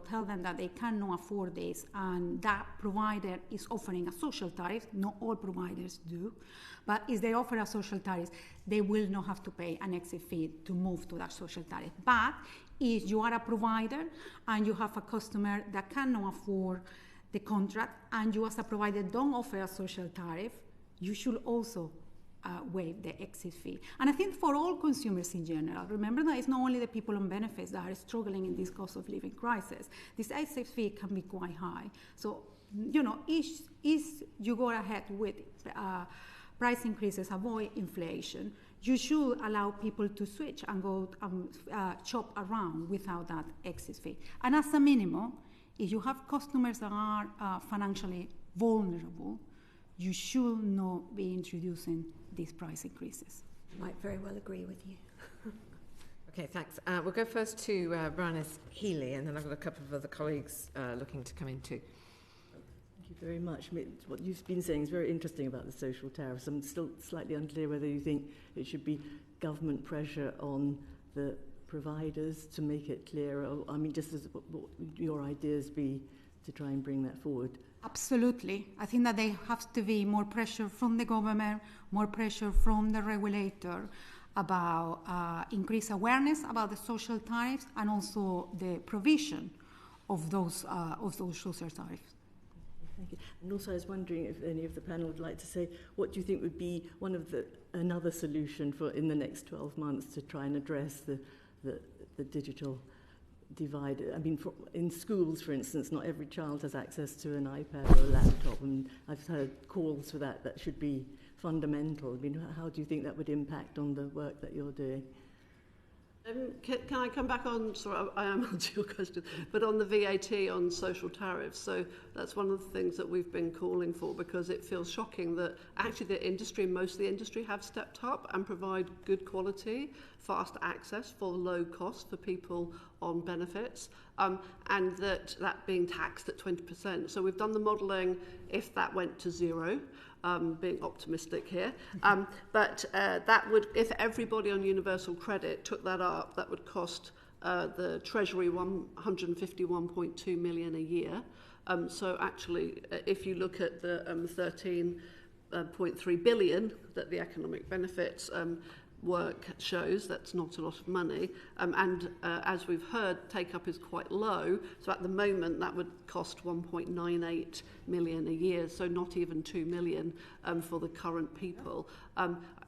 tell them that they cannot afford this, and that provider is offering a social tariff, not all providers do, but if they offer a social tariff, they will not have to pay an exit fee to move to that social tariff. But if you are a provider and you have a customer that cannot afford the contract, and you as a provider don't offer a social tariff, you should also waive the exit fee. And I think for all consumers in general, remember that it's not only the people on benefits that are struggling in this cost of living crisis. This exit fee can be quite high. So, if you go ahead with price increases, avoid inflation, you should allow people to switch and go shop around without that exit fee. And as a minimum, if you have customers that are financially vulnerable, you should not be introducing these price increases. I might very well agree with you. Okay, thanks. We'll go first to Baroness Healy, and then I've got a couple of other colleagues looking to come in too. Thank you very much. What you've been saying is very interesting about the social tariffs. I'm still slightly unclear whether you think it should be government pressure on the providers to make it clearer. Just as what your ideas be to try and bring that forward? Absolutely. I think that there has to be more pressure from the government, more pressure from the regulator about increased awareness about the social tariffs, and also the provision of those social tariffs. Thank you. And also I was wondering if any of the panel would like to say what do you think would be another solution for in the next 12 months to try and address the digital divide. In schools, for instance, not every child has access to an iPad or a laptop, and I've heard calls for that should be fundamental. How do you think that would impact on the work that you're doing? Can I come back on, sorry, I am onto your question, but on the VAT on social tariffs. So that's one of the things that we've been calling for, because it feels shocking that actually most of the industry have stepped up and provide good quality, fast access for low cost for people on benefits, and that being taxed at 20%. So we've done the modelling if that went to zero. Being optimistic here, but that would, if everybody on universal credit took that up, that would cost the Treasury 151.2 million a year. So actually, if you look at the 13.3 billion that the economic benefits work shows, that's not a lot of money, and as we've heard, take-up is quite low, so at the moment that would cost 1.98 million a year, so not even 2 million for the current people.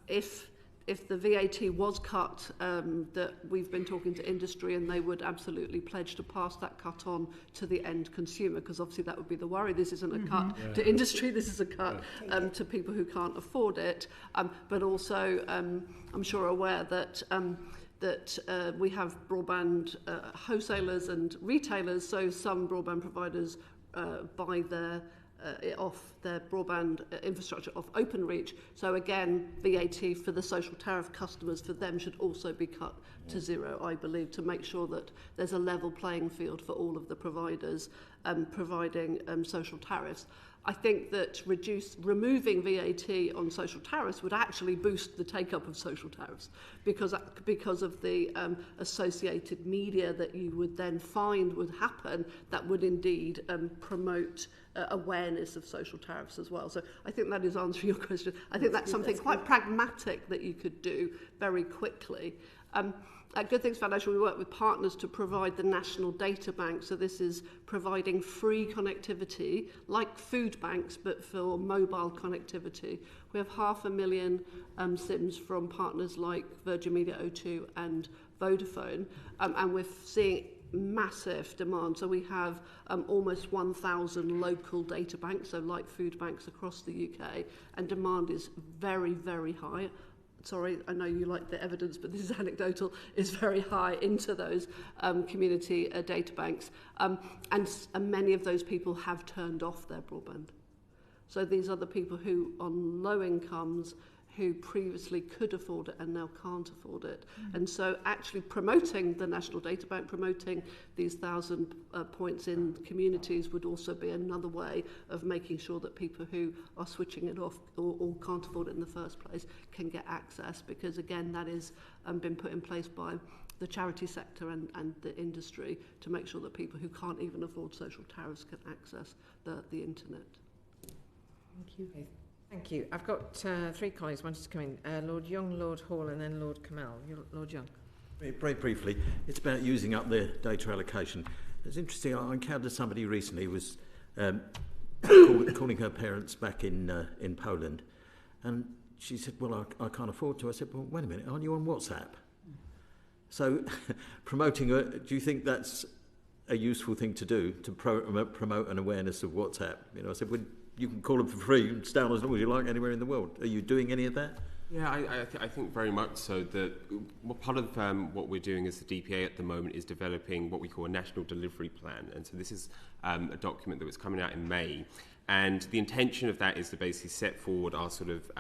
If the VAT was cut, that we've been talking to industry, and they would absolutely pledge to pass that cut on to the end consumer, because obviously that would be the worry. This isn't a cut to industry, this is a cut to people who can't afford it. But also, I'm sure aware that we have broadband wholesalers and retailers, so some broadband providers buy their broadband infrastructure off Openreach. So again, VAT for the social tariff customers, for them, should also be cut to zero, I believe, to make sure that there's a level playing field for all of the providers providing social tariffs. I think that removing VAT on social tariffs would actually boost the take-up of social tariffs, because of the associated media that you would then find would happen that would indeed promote awareness of social tariffs as well. So I think that is answering your question. I think that's something quite pragmatic that you could do very quickly. At Good Things Foundation, we work with partners to provide the national data bank. So this is providing free connectivity, like food banks, but for mobile connectivity. We have 500,000 SIMs from partners like Virgin Media O2 and Vodafone, and we're seeing massive demand. So we have almost 1,000 local data banks, so like food banks across the UK, and demand is very, very high. Sorry, I know you like the evidence, but this is anecdotal, is very high into those community data banks. And many of those people have turned off their broadband. So these are the people who, on low incomes, who previously could afford it and now can't afford it. And so actually promoting the National Data Bank, promoting these 1,000 points in communities would also be another way of making sure that people who are switching it off or can't afford it in the first place can get access, because again, that has been put in place by the charity sector and the industry to make sure that people who can't even afford social tariffs can access the internet. Thank you. Thank you. I've got three colleagues wanted to come in. Lord Young, Lord Hall and then Lord Kamel. Lord Young. Very briefly, it's about using up the data allocation. It's interesting, I encountered somebody recently who was calling her parents back in Poland, and she said, well, I can't afford to. I said, well, wait a minute, aren't you on WhatsApp? So promoting, do you think that's a useful thing to do, to promote an awareness of WhatsApp? You know, I said, well, you can call them for free and stay on as long as you like anywhere in the world. Are you doing any of that? Yeah, I think very much so. Part of what we're doing as the DPA at the moment is developing what we call a national delivery plan. And so this is a document that was coming out in May. And the intention of that is to basically set forward our sort of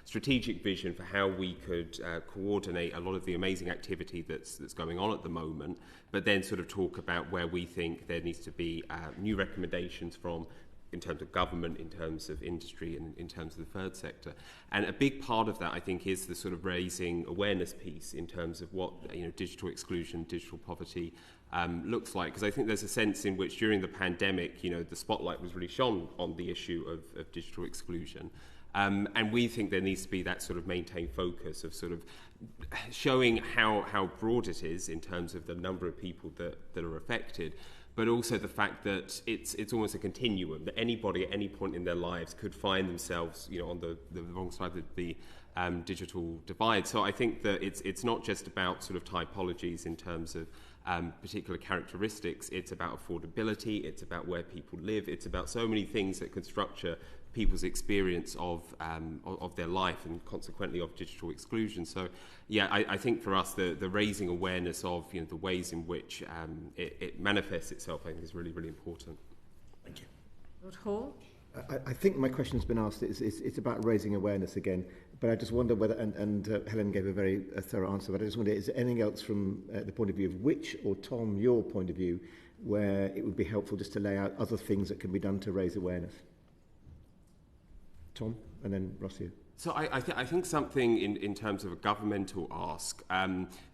strategic vision for how we could coordinate a lot of the amazing activity that's going on at the moment, but then sort of talk about where we think there needs to be new recommendations from in terms of government, in terms of industry, and in terms of the third sector. And a big part of that, I think, is the sort of raising awareness piece in terms of what digital exclusion, digital poverty looks like. Because I think there's a sense in which during the pandemic, the spotlight was really shone on the issue of digital exclusion. And we think there needs to be that sort of maintained focus of sort of showing how broad it is in terms of the number of people that are affected, but also the fact that it's almost a continuum, that anybody at any point in their lives could find themselves, on the wrong side of the digital divide. So I think that it's not just about sort of typologies in terms of particular characteristics. It's about affordability. It's about where people live. It's about so many things that can structure people's experience of their life and consequently of digital exclusion. So, yeah, I think for us the raising awareness of the ways in which it manifests itself, I think, is really, really important. Thank you. Lord Hall? I think my question's been asked. It's about raising awareness again, but I just wonder whether, and Helen gave a very thorough answer, but I just wonder, is there anything else from the point of view of Which, or Tom, your point of view, where it would be helpful just to lay out other things that can be done to raise awareness? Tom, and then Rossio. So I think something in terms of a governmental ask,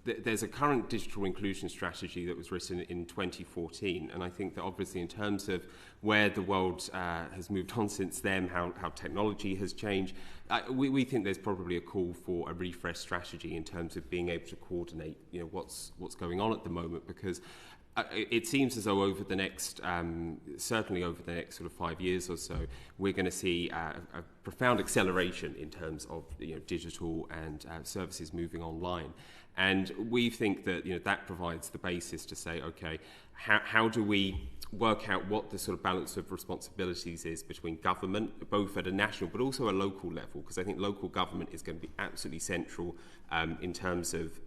there's a current digital inclusion strategy that was written in 2014, and I think that obviously in terms of where the world has moved on since then, how technology has changed, we think there's probably a call for a refresh strategy in terms of being able to coordinate what's going on at the moment, because it seems as though over the next, certainly over the next sort of 5 years or so, we're going to see a profound acceleration in terms of digital and services moving online. And we think that that provides the basis to say, okay, how do we work out what the sort of balance of responsibilities is between government, both at a national but also a local level, because I think local government is going to be absolutely central in terms of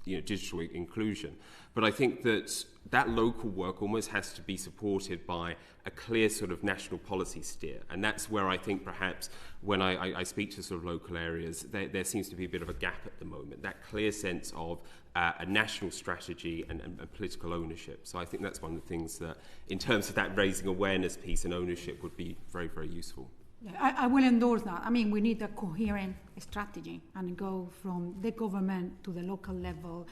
digital inclusion. But I think that local work almost has to be supported by a clear sort of national policy steer. And that's where I think perhaps when I speak to sort of local areas, there seems to be a bit of a gap at the moment, that clear sense of a national strategy and political ownership. So I think that's one of the things that, in terms of that raising awareness piece and ownership, would be very, very useful. I will endorse that. I mean, we need a coherent strategy and go from the government to the local level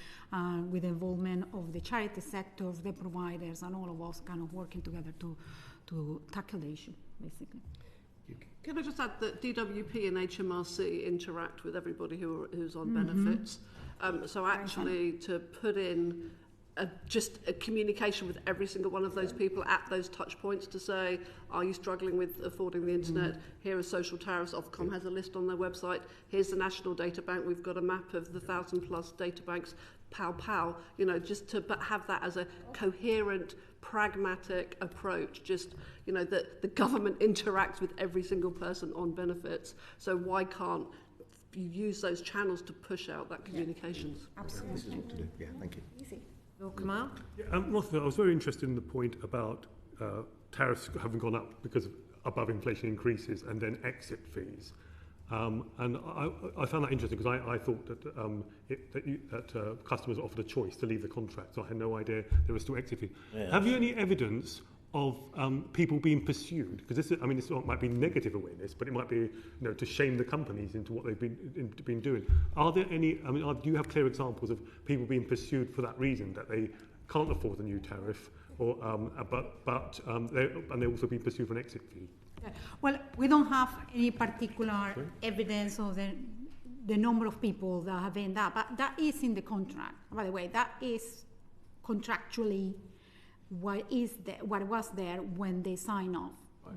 with the involvement of the charity sectors, the providers, and all of us kind of working together to tackle the issue, basically. Can I just add that DWP and HMRC interact with everybody who's on benefits? So actually to put in just a communication with every single one of those people at those touch points to say, are you struggling with affording the internet? Here are social tariffs. Ofcom has a list on their website. Here's the National Data Bank. We've got a map of the 1,000+ data banks. Pow, you know, just to have that as a coherent, pragmatic approach. Just, you know, that the government interacts with every single person on benefits. So why can't you use those channels to push out that communications? Absolutely. This is what to do. Yeah, thank you. Easy. Kamal? Yeah, Martha, I was very interested in the point about tariffs having gone up because of above inflation increases and then exit fees. And I found that interesting because I thought that customers offered a choice to leave the contract, so I had no idea there was still exit fees. Yeah, have you any evidence of people being pursued? Because this is, I mean, this might be negative awareness, but it might be, you know, to shame the companies into what they've been doing. Are there any? I mean, do you have clear examples of people being pursued for that reason, that they can't afford the new tariff, or but they're also being pursued for an exit fee? Well, we don't have any particular evidence of the number of people that have been that, but that is in the contract. By the way, that is contractually what was there when they sign off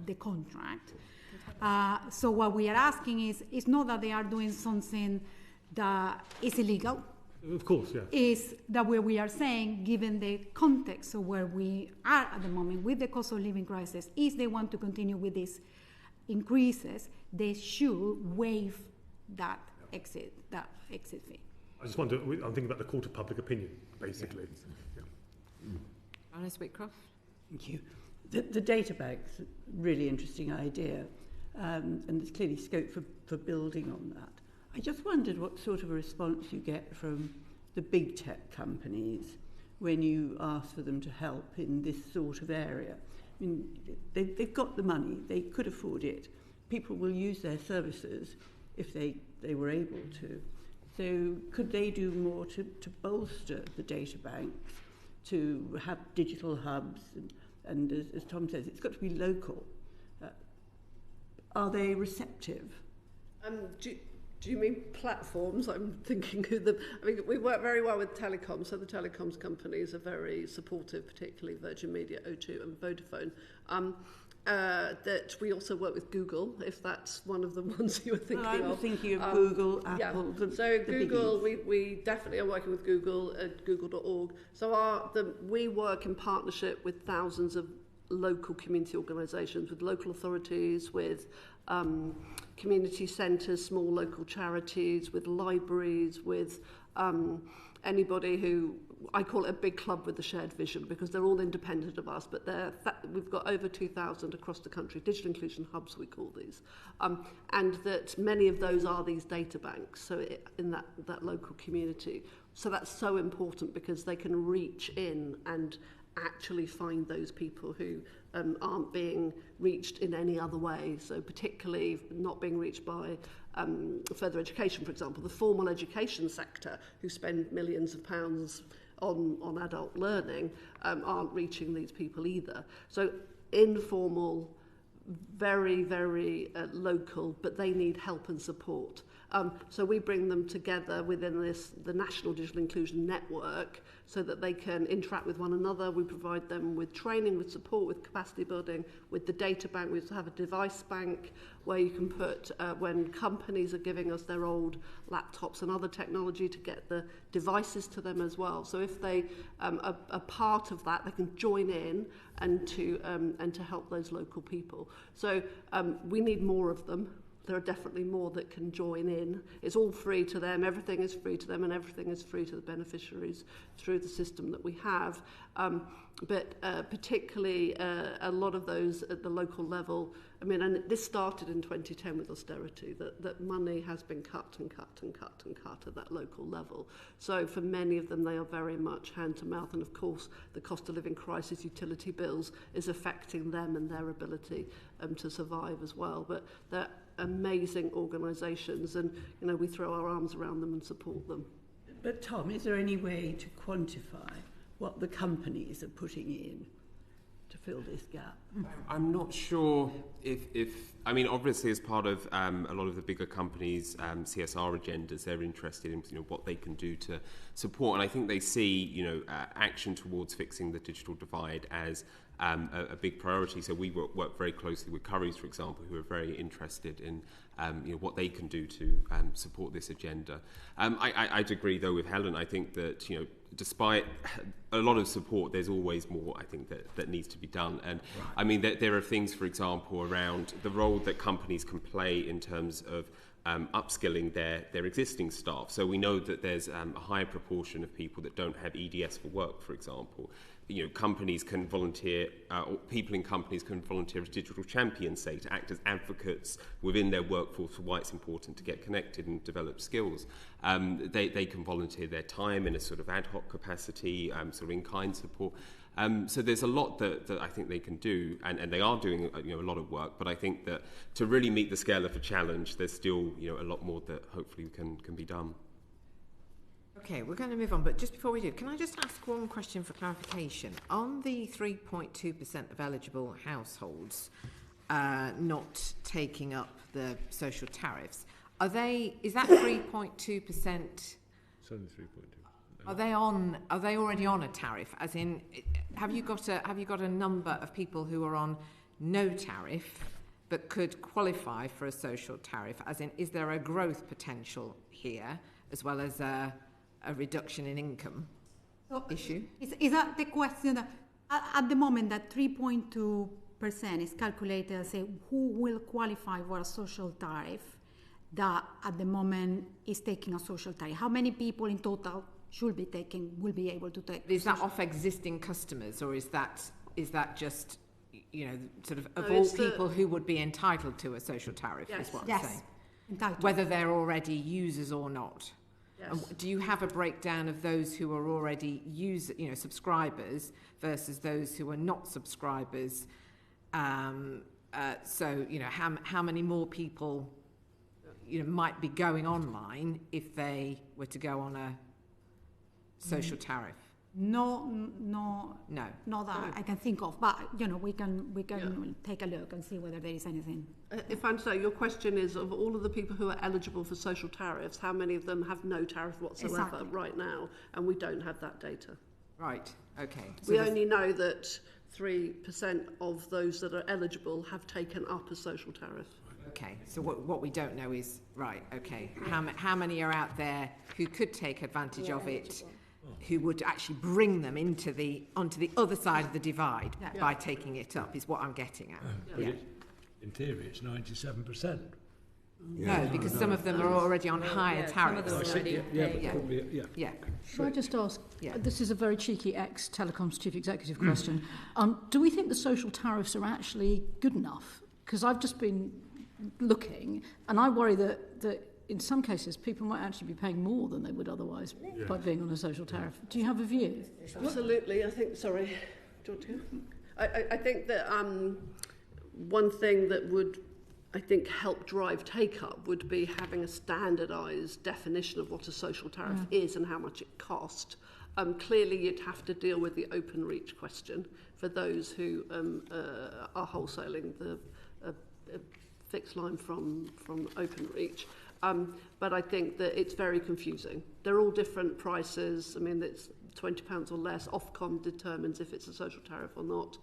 the contract. So what we are asking is not that they are doing something that is illegal. Of course, yeah. Is that where we are saying, given the context of where we are at the moment with the cost of living crisis, if they want to continue with these increases, they should waive that exit fee. I just wonder, I'm thinking about the court of public opinion, basically. Alice Whitcroft. Thank you. The data bank's a really interesting idea, and there's clearly scope for building on that. I just wondered what sort of a response you get from the big tech companies when you ask for them to help in this sort of area. I mean, they've got the money, they could afford it. People will use their services if they were able to. So could they do more to bolster the data banks, to have digital hubs, and as Tom says, it's got to be local. Are they receptive? Do you mean platforms? I'm thinking I mean, we work very well with telecoms, so the telecoms companies are very supportive, particularly Virgin Media, O2 and Vodafone. That we also work with Google, if that's one of the ones you were thinking of. I was thinking of Google, Apple, yeah. So Google, we definitely are working with Google at google.org. So we work in partnership with thousands of local community organisations, with local authorities, with community centres, small local charities, with libraries, with anybody who, I call it a big club with a shared vision, because they're all independent of us, but we've got over 2,000 across the country, digital inclusion hubs we call these, and that many of those are these data banks, so in that local community. So that's so important, because they can reach in and actually find those people who aren't being reached in any other way, so particularly not being reached by further education, for example. The formal education sector, who spend millions of pounds on adult learning, aren't reaching these people either. So informal, very, very local, but they need help and support. So we bring them together within the National Digital Inclusion Network so that they can interact with one another. We provide them with training, with support, with capacity building, with the data bank. We also have a device bank where you can put, when companies are giving us their old laptops and other technology, to get the devices to them as well. So if they are part of that, they can join in and to help those local people. So we need more of them. There are definitely more that can join in. It's all free to them, everything is free to them, and everything is free to the beneficiaries through the system that we have. But particularly a lot of those at the local level, I mean, and this started in 2010 with austerity, that money has been cut and cut and cut and cut at that local level. So for many of them, they are very much hand to mouth, and of course the cost of living crisis, utility bills, is affecting them and their ability to survive as well. But they're amazing organisations, and you know, we throw our arms around them and support them. But Tom, is there any way to quantify what the companies are putting in to fill this gap? I'm not sure if I mean, obviously, as part of a lot of the bigger companies' CSR agendas, they're interested in what they can do to support, and I think they see action towards fixing the digital divide as a big priority. So we work very closely with Currys, for example, who are very interested in what they can do to support this agenda. I'd agree, though, with Helen. I think that despite a lot of support, there's always more, I think, that needs to be done. And I mean, there are things, for example, around the role that companies can play in terms of upskilling their existing staff. So we know that there's a higher proportion of people that don't have EDS for work, for example. Companies can volunteer, or people in companies can volunteer as digital champions, say, to act as advocates within their workforce for why it's important to get connected and develop skills. They can volunteer their time in a sort of ad hoc capacity, sort of in-kind support. So there's a lot that I think they can do, and they are doing a lot of work. But I think that to really meet the scale of the challenge, there's still a lot more that hopefully can be done. Okay, we're going to move on, but just before we do, can I just ask one question for clarification? On the 3.2% of eligible households not taking up the social tariffs, is that 3.2%? It's only 3.2. Are they already on a tariff? As in, have you got a number of people who are on no tariff but could qualify for a social tariff? As in, is there a growth potential here as well as a reduction in income issue? Is that the question? At the moment, that 3.2% is calculated as who will qualify for a social tariff that at the moment is taking a social tariff. How many people in total will be able to take? Is that off existing customers, or is that just sort of all people who would be entitled to a social tariff? Yes. Is what Yes. I'm saying. Entitled. Whether they're already users or not. Yes. Do you have a breakdown of those who are already subscribers versus those who are not subscribers? So how many more people might be going online if they were to go on a social tariff? No, not that I can think of. But we can take a look and see whether there is anything. If I understand, your question is, of all of the people who are eligible for social tariffs, how many of them have no tariff whatsoever right now? And we don't have that data. Right. Okay. So we only know that 3% of those that are eligible have taken up a social tariff. Okay. So what we don't know is okay. How many are out there who could take advantage of it? Who would actually bring them onto the other side of the divide by taking it up is what I'm getting at. In theory, it's 97%. No, because some of them are already on higher tariffs. Should I just ask, this is a very cheeky ex-Telecoms chief executive question. Do we think the social tariffs are actually good enough? Because I've just been looking, and I worry that in some cases, people might actually be paying more than they would otherwise by being on a social tariff. Do you have a view? Absolutely. I think, sorry, do you want to? I think that one thing that would, I think, help drive take-up would be having a standardised definition of what a social tariff is and how much it costs. Clearly, you'd have to deal with the open reach question for those who are wholesaling the fixed line from open reach. But I think that it's very confusing. They're all different prices. I mean, it's £20 or less. Ofcom determines if it's a social tariff or not.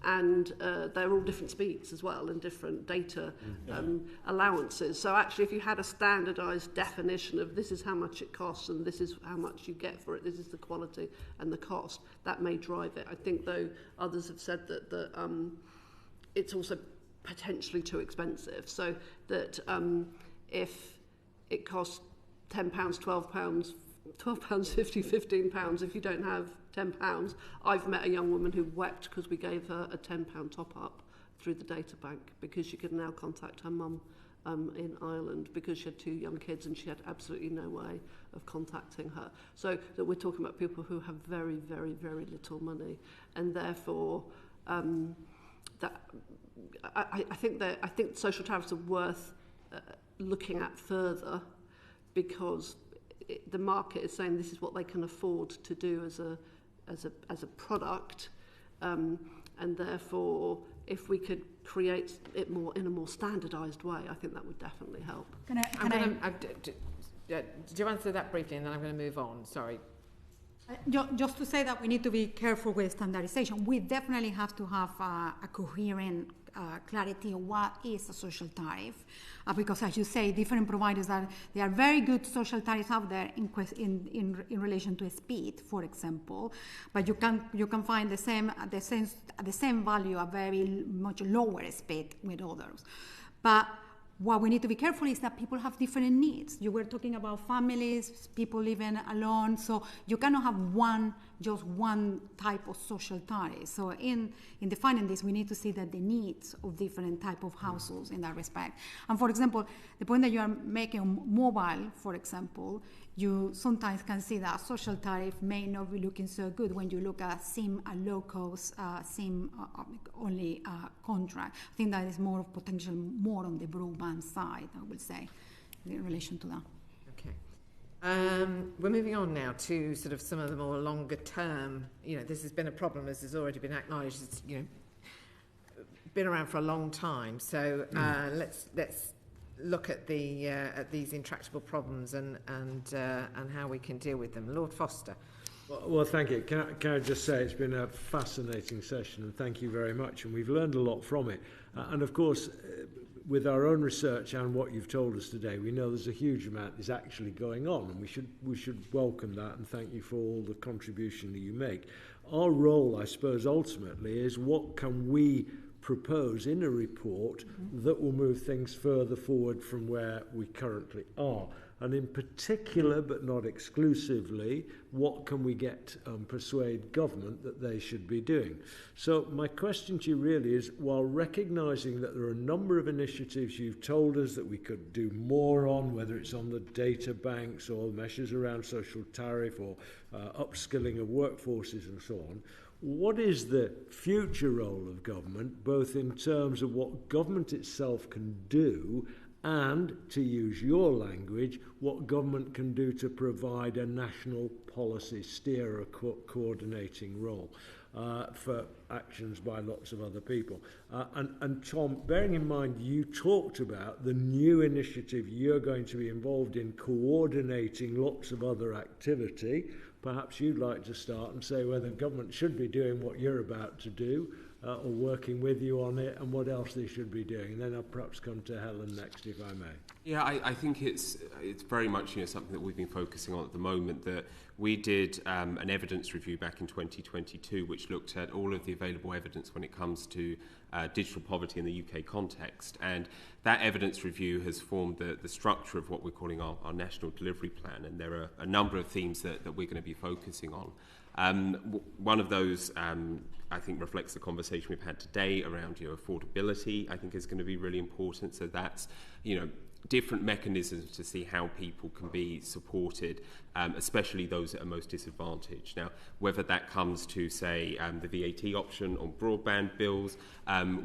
And they're all different speeds as well and different data allowances. So actually, if you had a standardised definition of this is how much it costs and this is how much you get for it, this is the quality and the cost, that may drive it. I think, though, others have said that it's also potentially too expensive. So that if it costs £10, £12, £12.50, £15 if you don't have £10. I've met a young woman who wept because we gave her a £10 top-up through the data bank because she could now contact her mum in Ireland because she had 2 young kids and she had absolutely no way of contacting her. So that we're talking about people who have very, very, very little money, and therefore I think social tariffs are worth looking at further because the market is saying this is what they can afford to do as a product, and therefore if we could create it more in a more standardised way, I think that would definitely help. Do you answer that briefly, and then I'm going to move on? Sorry. Just to say that we need to be careful with standardization. We definitely have to have a coherent clarity of what is a social tariff, because as you say, different providers there are very good social tariffs out there in relation to speed, for example, but you can find the same value at very much lower speed with others. But what we need to be careful is that people have different needs. You were talking about families, people living alone, so you cannot have just one type of social tariff. So in defining this, we need to see that the needs of different type of households in that respect. And for example, the point that you are making on mobile, for example, you sometimes can see that social tariff may not be looking so good when you look at SIM and low-cost SIM only contract. I think that is more of potential more on the broadband side, I would say, in relation to that. Okay. We're moving on now to sort of some of the more longer term. This has been a problem, as has already been acknowledged. It's been around for a long time. So let's look at these intractable problems and how we can deal with them. Lord Foster. Well, thank you. Can I just say it's been a fascinating session, and thank you very much. And we've learned a lot from it. And of course, with our own research and what you've told us today, we know there's a huge amount is actually going on, and we should welcome that and thank you for all the contribution that you make. Our role, I suppose, ultimately is what can we propose in a report that will move things further forward from where we currently are. And in particular, but not exclusively, what can we get persuade government that they should be doing? So my question to you really is, while recognising that there are a number of initiatives you've told us that we could do more on, whether it's on the data banks or measures around social tariff or upskilling of workforces and so on, what is the future role of government, both in terms of what government itself can do and, to use your language, what government can do to provide a national policy steer, a coordinating role for actions by lots of other people? And Tom, bearing in mind you talked about the new initiative you're going to be involved in coordinating lots of other activity, perhaps you'd like to start and say whether government should be doing what you're about to do or working with you on it, and what else they should be doing. And then I'll perhaps come to Helen next, if I may. Yeah, I think it's very much something that we've been focusing on at the moment. That we did an evidence review back in 2022, which looked at all of the available evidence when it comes to digital poverty in the UK context. And that evidence review has formed the structure of what we're calling our national delivery plan. And there are a number of themes that we're going to be focusing on. One of those, I think, reflects the conversation we've had today around affordability. I think is going to be really important. So that's different mechanisms to see how people can be supported, especially those that are most disadvantaged. Now, whether that comes to, say, the VAT option on broadband bills,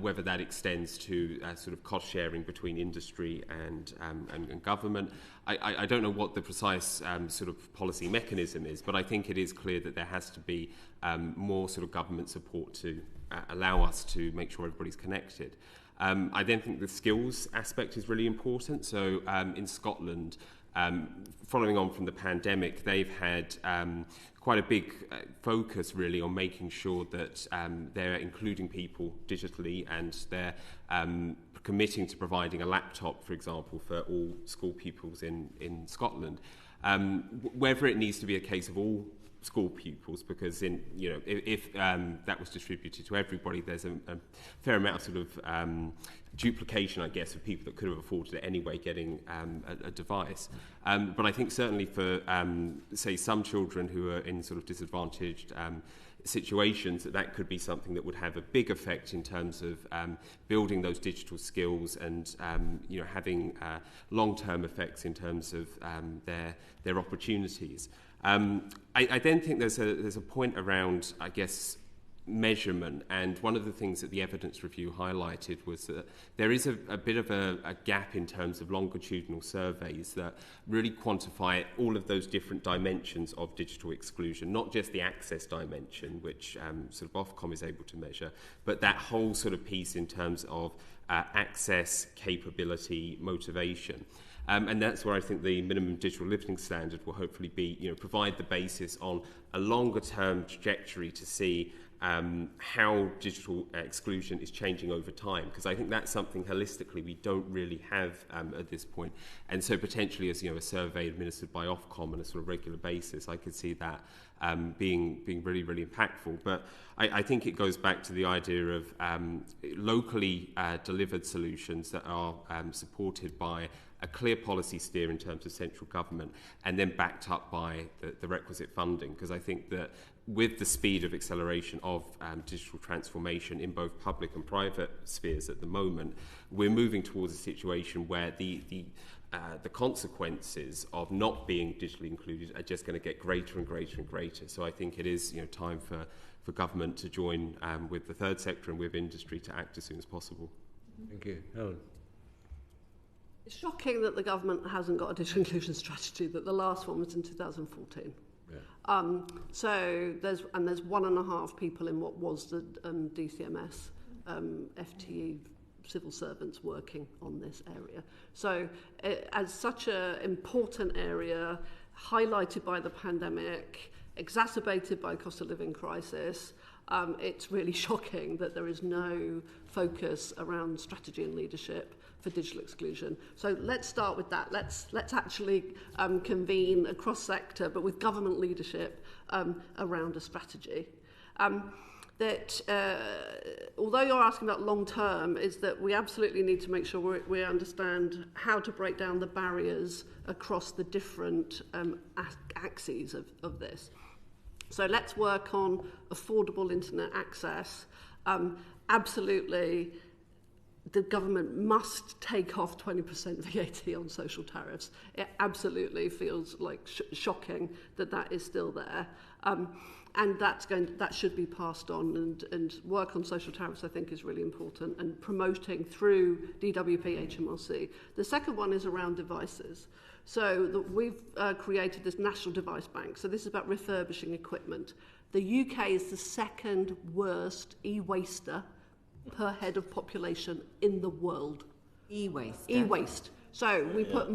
whether that extends to sort of cost sharing between industry and government, I don't know what the precise sort of policy mechanism is, but I think it is clear that there has to be more sort of government support to allow us to make sure everybody's connected. I then think the skills aspect is really important. So in Scotland, following on from the pandemic, they've had quite a big focus really on making sure that they're including people digitally, and they're committing to providing a laptop, for example, for all school pupils in Scotland. Whether it needs to be a case of all school pupils, because if that was distributed to everybody, there's a fair amount of sort of duplication, I guess, of people that could have afforded it anyway getting a device. But I think certainly for say some children who are in sort of disadvantaged situations, that could be something that would have a big effect in terms of building those digital skills and having long-term effects in terms of their opportunities. I then think there's a point around, I guess, measurement, and one of the things that the evidence review highlighted was that there is a bit of a gap in terms of longitudinal surveys that really quantify all of those different dimensions of digital exclusion, not just the access dimension, which sort of Ofcom is able to measure, but that whole sort of piece in terms of access, capability, motivation. And that's where I think the minimum digital living standard will hopefully be, provide the basis on a longer term trajectory to see how digital exclusion is changing over time, because I think that's something holistically we don't really have at this point. And so potentially as a survey administered by Ofcom on a sort of regular basis, I could see that being really, really impactful. But I think it goes back to the idea of locally delivered solutions that are supported by a clear policy steer in terms of central government, and then backed up by the requisite funding, because I think that with the speed of acceleration of digital transformation in both public and private spheres at the moment, we're moving towards a situation where the consequences of not being digitally included are just going to get greater and greater and greater. So I think it is time for government to join with the third sector and with industry to act as soon as possible. Thank you. Helen. It's shocking that the government hasn't got a digital inclusion strategy, that the last one was in 2014. Yeah. So there's 1.5 people in what was the DCMS FTE civil servants working on this area. So as such an important area, highlighted by the pandemic, exacerbated by the cost of living crisis, it's really shocking that there is no focus around strategy and leadership for digital exclusion. So let's start with that. Let's actually convene a cross-sector, but with government leadership around a strategy. Although you're asking about long-term, is that we absolutely need to make sure we understand how to break down the barriers across the different axes of this. So let's work on affordable internet access. Absolutely, the government must take off 20% VAT on social tariffs. It absolutely feels like shocking that is still there. And that should be passed on, and work on social tariffs I think is really important, and promoting through DWP HMRC. The second one is around devices. So we've created this national device bank. So this is about refurbishing equipment. The UK is the second worst e-waster per head of population in the world. E-waste. E-waste. So we put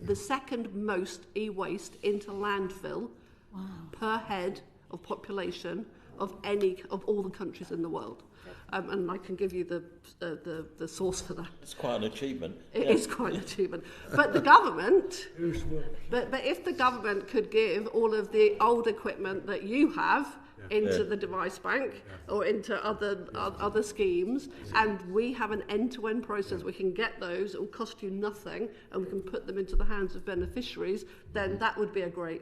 the second most e-waste into landfill per head of population of all the countries in the world. And I can give you the source for that. It's quite an achievement. It is quite an achievement. But the government, but if the government could give all of the old equipment that you have into the device bank or into other schemes, and we have an end-to-end process, we can get those, it will cost you nothing, and we can put them into the hands of beneficiaries, then that would be a great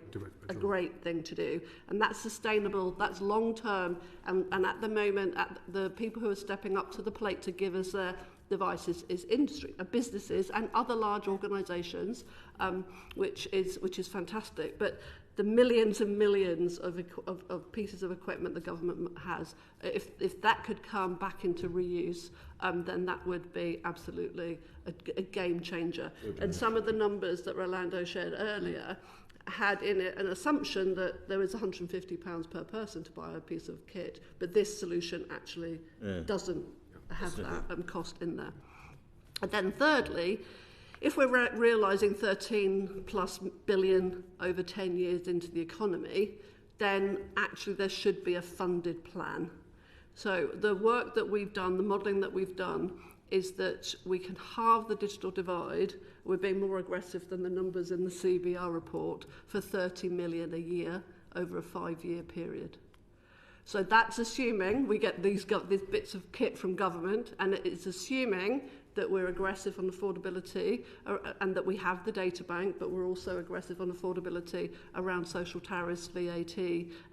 thing to do. And that's sustainable, that's long-term, and at the moment, the people who are stepping up to the plate to give us their devices is industry, businesses and other large organisations, which is fantastic. But the millions and millions of pieces of equipment the government has, if that could come back into reuse, then that would be absolutely a game changer. And some of the numbers that Rolando shared earlier had in it an assumption that there was £150 per person to buy a piece of kit, but this solution actually doesn't have that cost in there. And then thirdly, if we're realising 13 plus billion over 10 years into the economy, then actually there should be a funded plan. So the work that we've done, the modelling that we've done, is that we can halve the digital divide. We're being more aggressive than the numbers in the CBR report for 30 million a year over a 5-year period. So that's assuming we get these bits of kit from government, and it's assuming that we're aggressive on affordability and that we have the data bank, but we're also aggressive on affordability around social tariffs, VAT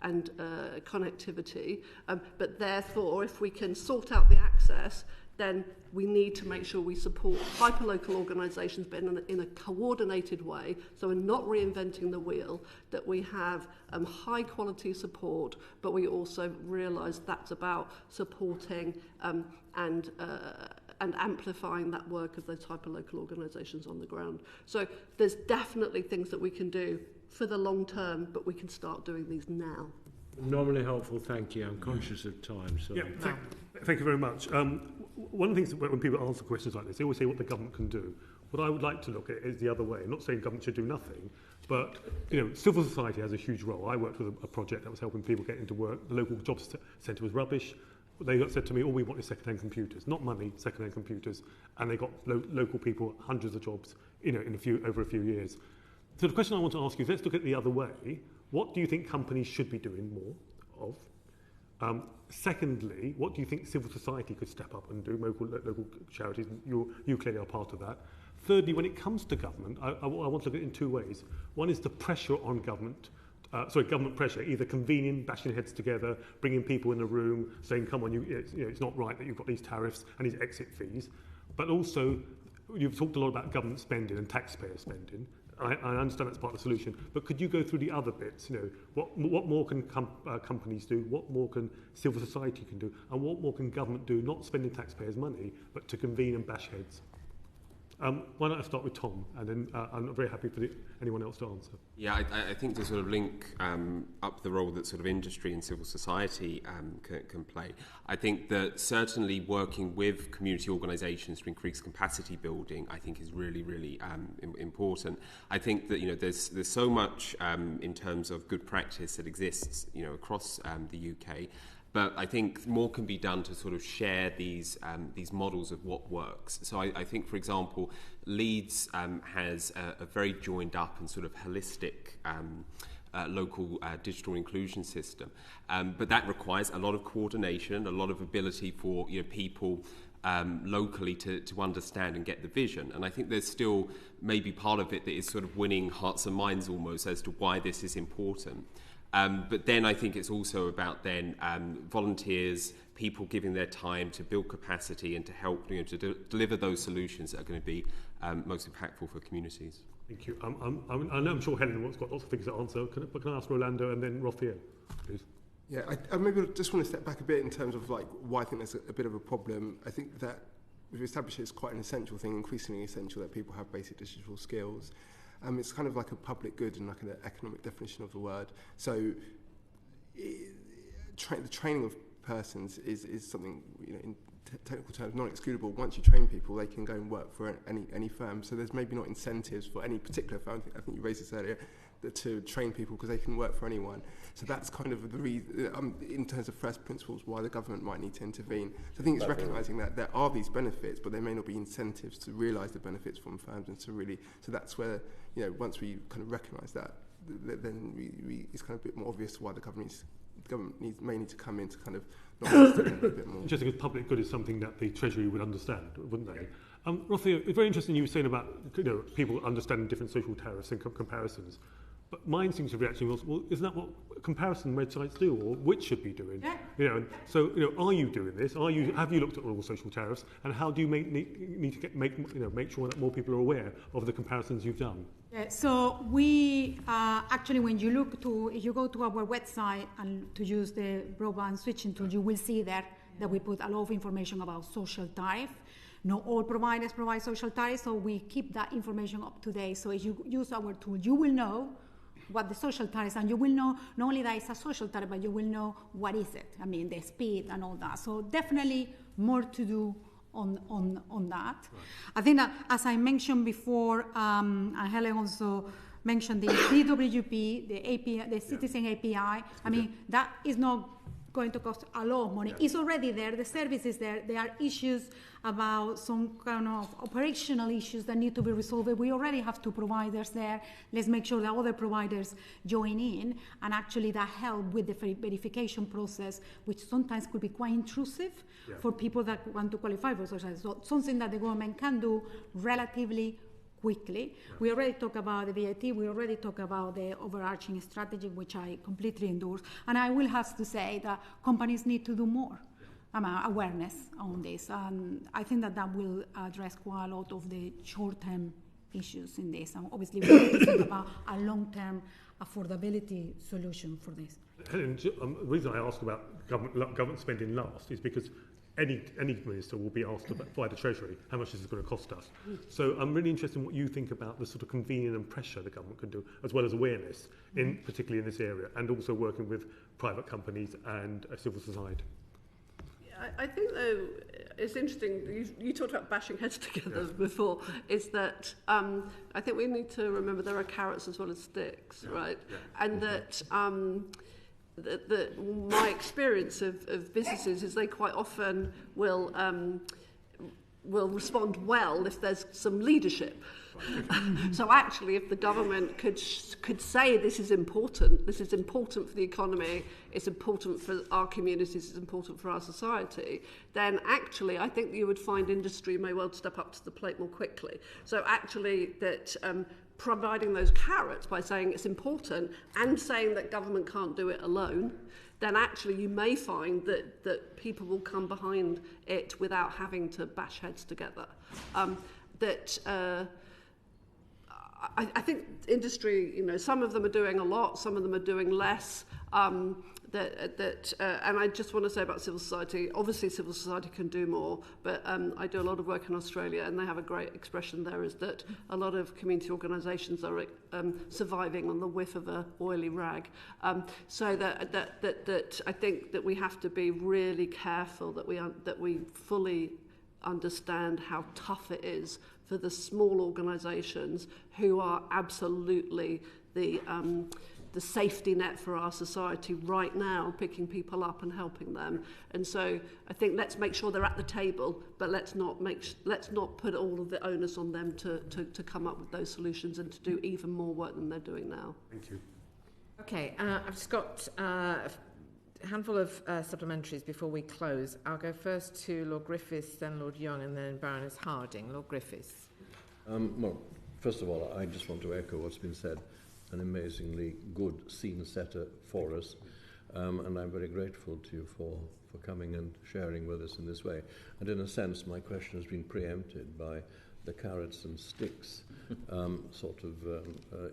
and connectivity. But therefore, if we can sort out the access, then we need to make sure we support hyperlocal organisations, but in a coordinated way, so we're not reinventing the wheel, that we have high quality support, but we also realise that's about supporting and amplifying that work of those hyperlocal organisations on the ground. So there's definitely things that we can do for the long term, but we can start doing these now. Normally helpful, thank you. I'm conscious of time. So. Yeah, thank you very much. One of the things that when people answer questions like this, they always say what the government can do. What I would like to look at is the other way. I'm not saying government should do nothing, but civil society has a huge role. I worked with a project that was helping people get into work. The local jobs centre was rubbish. They said to me, all we want is second-hand computers, not money, second-hand computers. And they got local people hundreds of jobs over a few years. So the question I want to ask you is, let's look at the other way. What do you think companies should be doing more of? Secondly, what do you think civil society could step up and do, local charities? You clearly are part of that. Thirdly, when it comes to government, I want to look at it in two ways. One is the pressure on government. Government pressure, either convening, bashing heads together, bringing people in a room, saying, come on, it's not right that you've got these tariffs and these exit fees. But also, you've talked a lot about government spending and taxpayer spending. I understand that's part of the solution, but could you go through the other bits? What more can companies do? What more can civil society can do? And what more can government do? Not spending taxpayers' money, but to convene and bash heads. Why don't I start with Tom, and then I'm very happy for anyone else to answer. Yeah, I think to sort of link up the role that sort of industry and civil society can play, I think that certainly working with community organisations to increase capacity building, I think is really, really important. I think that there's so much in terms of good practice that exists across the UK. But I think more can be done to sort of share these models of what works. So I think, for example, Leeds has a very joined up and sort of holistic local digital inclusion system. But that requires a lot of coordination, a lot of ability for people locally to understand and get the vision. And I think there's still maybe part of it that is sort of winning hearts and minds almost as to why this is important. But then I think it's also about volunteers, people giving their time to build capacity and to help to deliver those solutions that are going to be most impactful for communities. Thank you. I'm sure Helen has got lots of things to answer, but can I ask Rolando and then Rothier, please? Yeah, I maybe just want to step back a bit in terms of why I think there's a bit of a problem. I think that we've established it's quite an essential thing, increasingly essential, that people have basic digital skills. It's kind of like a public good and like an economic definition of the word. So the training of persons is something, in technical terms, non-excludable. Once you train people, they can go and work for any firm. So there's maybe not incentives for any particular firm. I think you raised this earlier, to train people because they can work for anyone. So that's kind of the reason, in terms of first principles, why the government might need to intervene. So I think it's recognising that there are these benefits, but there may not be incentives to realise the benefits from firms, and to really. So that's where once we kind of recognise that, then it's kind of a bit more obvious why the government may need to come in to kind of not a bit more. Just because public good is something that the Treasury would understand, wouldn't they? Rothier, it's very interesting you were saying about people understanding different social tariffs and comparisons. But my instinctive reaction was, well, isn't that what comparison websites do, or which should be doing? Yeah. So are you doing this? Have you looked at all social tariffs, and how do you need to make sure that more people are aware of the comparisons you've done? Yeah, so we actually, when you if you go to our website and to use the broadband switching tool, you will see there that we put a lot of information about social tariff. Not all providers provide social tariffs, so we keep that information up to date. So if you use our tool, you will know what the social tariffs, and you will know not only that it's a social tariff, but you will know what is it. I mean, the speed and all that. So definitely more to do on that. Right. I think that, as I mentioned before, and Helen also mentioned the DWP, the API, the Citizen API. I mean, that is not going to cost a lot of money. It's already there. The service is there. There are issues about some kind of operational issues that need to be resolved. We already have 2 providers there. Let's make sure that other providers join in, and actually that help with the verification process, which sometimes could be quite intrusive for people that want to qualify for social. So something that the government can do relatively quickly. We already talked about the VAT, we already talked about the overarching strategy, which I completely endorse. And I will have to say that companies need to do more. awareness on this. And I think that will address quite a lot of the short-term issues in this. And obviously, we need to think about a long-term affordability solution for this. Helen, the reason I ask about government spending last is because any minister will be asked by the Treasury how much this is going to cost us. So I'm really interested in what you think about the sort of convening and pressure the government can do, as well as awareness, particularly in this area, and also working with private companies and civil society. I think, though, it's interesting, you talked about bashing heads together before, is that I think we need to remember there are carrots as well as sticks, right? Yeah. And that my experience of businesses is they quite often will respond well if there's some leadership. So actually, if the government could say this is important for the economy, it's important for our communities, it's important for our society, then actually I think you would find industry may well step up to the plate more quickly. So actually that providing those carrots by saying it's important and saying that government can't do it alone, then actually you may find that people will come behind it without having to bash heads together. I think industry, some of them are doing a lot, some of them are doing less. And I just want to say about civil society, obviously civil society can do more, but I do a lot of work in Australia, and they have a great expression there, is that a lot of community organisations are surviving on the whiff of an oily rag. So that I think that we have to be really careful that we fully understand how tough it is for the small organisations who are absolutely the safety net for our society right now, picking people up and helping them. And so I think let's make sure they're at the table, but let's not put all of the onus on them to come up with those solutions and to do even more work than they're doing now. Thank you. Okay, I've just got a handful of supplementaries before we close. I'll go first to Lord Griffiths, then Lord Young, and then Baroness Harding. Lord Griffiths. Well, first of all, I just want to echo what's been said. An amazingly good scene setter for us, and I'm very grateful to you for coming and sharing with us in this way. And in a sense, my question has been preempted by the carrots and sticks sort of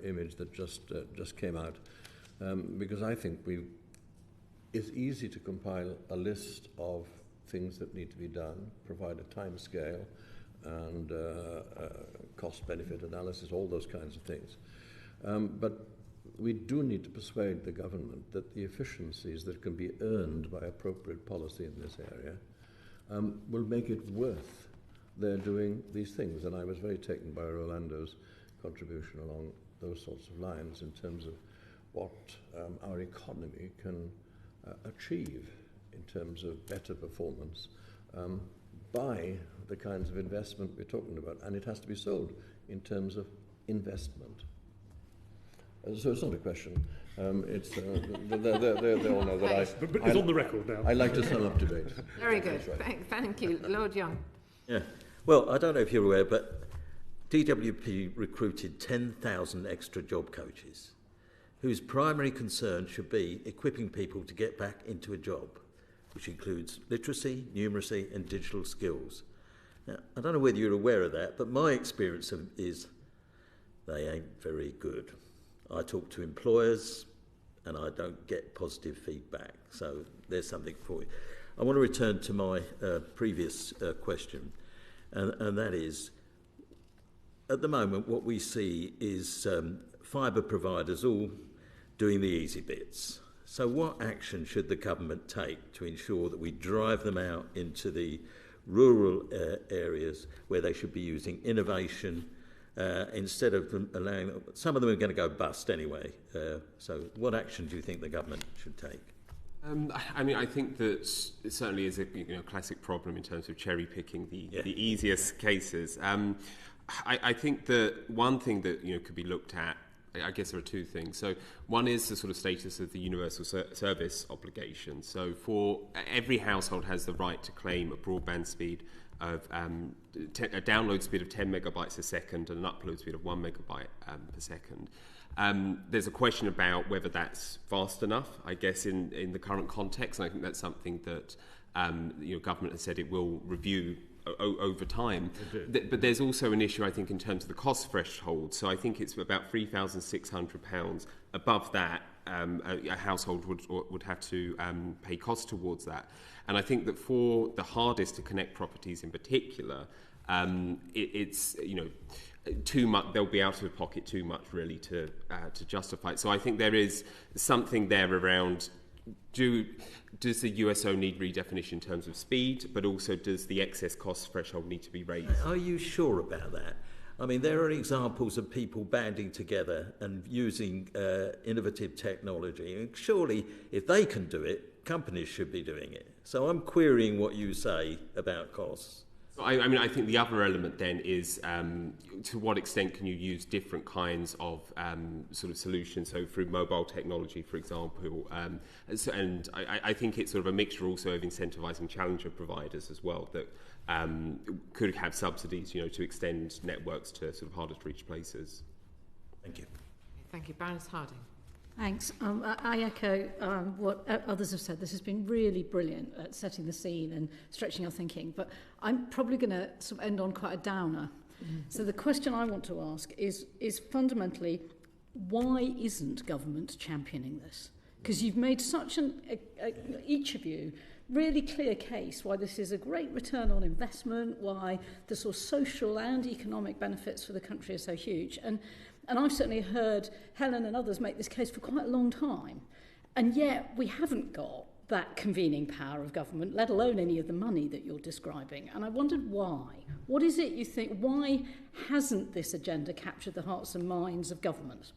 image that just came out, because I think it's easy to compile a list of things that need to be done, provide a time scale and cost-benefit analysis, all those kinds of things. But we do need to persuade the government that the efficiencies that can be earned by appropriate policy in this area will make it worth their doing these things. And I was very taken by Rolando's contribution along those sorts of lines in terms of what our economy can achieve in terms of better performance by the kinds of investment we're talking about. And it has to be sold in terms of investment. So it's not a question. It's they all know that But it's on the record now. I like to sum up debate. Very good. Right. Thank you. Lord Young. Yeah. Well, I don't know if you're aware, but DWP recruited 10,000 extra job coaches whose primary concern should be equipping people to get back into a job, which includes literacy, numeracy and digital skills. Now, I don't know whether you're aware of that, but my experience is they ain't very good. I talk to employers and I don't get positive feedback. So there's something for you. I want to return to my previous question, and that is, at the moment what we see is fibre providers all doing the easy bits. So what action should the government take to ensure that we drive them out into the rural areas where they should be using innovation, instead of allowing some of them are going to go bust anyway. So what action do you think the government should take? I mean, I think that it certainly is a classic problem in terms of cherry picking the easiest cases. I think that one thing that could be looked at, I guess there are two things. So one is the sort of status of the universal service obligation. So for every household has the right to claim a broadband speed of a download speed of 10 megabytes a second and an upload speed of 1 megabyte per second. There's a question about whether that's fast enough, I guess, in the current context, and I think that's something that government has said it will review over time. But there's also an issue, I think, in terms of the cost threshold. So I think it's about £3,600. Above that, a household would have to pay costs towards that. And I think that for the hardest to connect properties in particular, it's too much. They'll be out of pocket too much really to justify it. So I think there is something there around. Does the USO need redefinition in terms of speed, but also does the excess cost threshold need to be raised? Are you sure about that? I mean, there are examples of people banding together and using innovative technology. And surely, if they can do it, companies should be doing it. So I'm querying what you say about costs. I think the other element then is to what extent can you use different kinds of sort of solutions, so through mobile technology, for example, and I think it's sort of a mixture also of incentivising challenger providers as well that could have subsidies, to extend networks to sort of harder to reach places. Thank you. Thank you. Baroness Harding. Thanks. I echo what others have said. This has been really brilliant at setting the scene and stretching our thinking, but I'm probably going to sort of end on quite a downer. So the question I want to ask is fundamentally, why isn't government championing this? Because you've made such each of you, really clear case why this is a great return on investment, why the sort of social and economic benefits for the country are so huge. And I've certainly heard Helen and others make this case for quite a long time. And yet we haven't got that convening power of government, let alone any of the money that you're describing. And I wondered why. What is it you think, why hasn't this agenda captured the hearts and minds of government?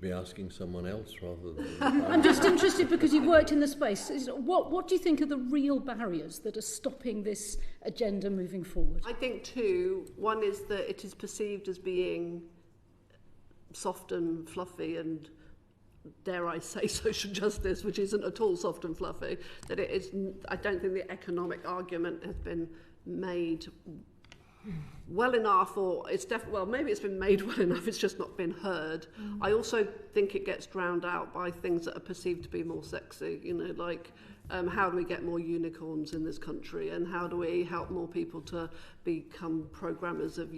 Be asking someone else rather than... I'm just interested because you've worked in the space. What do you think are the real barriers that are stopping this agenda moving forward? I think two. One is that it is perceived as being soft and fluffy and, dare I say, social justice, which isn't at all soft and fluffy. That it is. I don't think the economic argument has been made well enough, or it's well, maybe it's been made well enough, it's just not been heard. I also think it gets drowned out by things that are perceived to be more sexy, like how do we get more unicorns in this country, and how do we help more people to become programmers of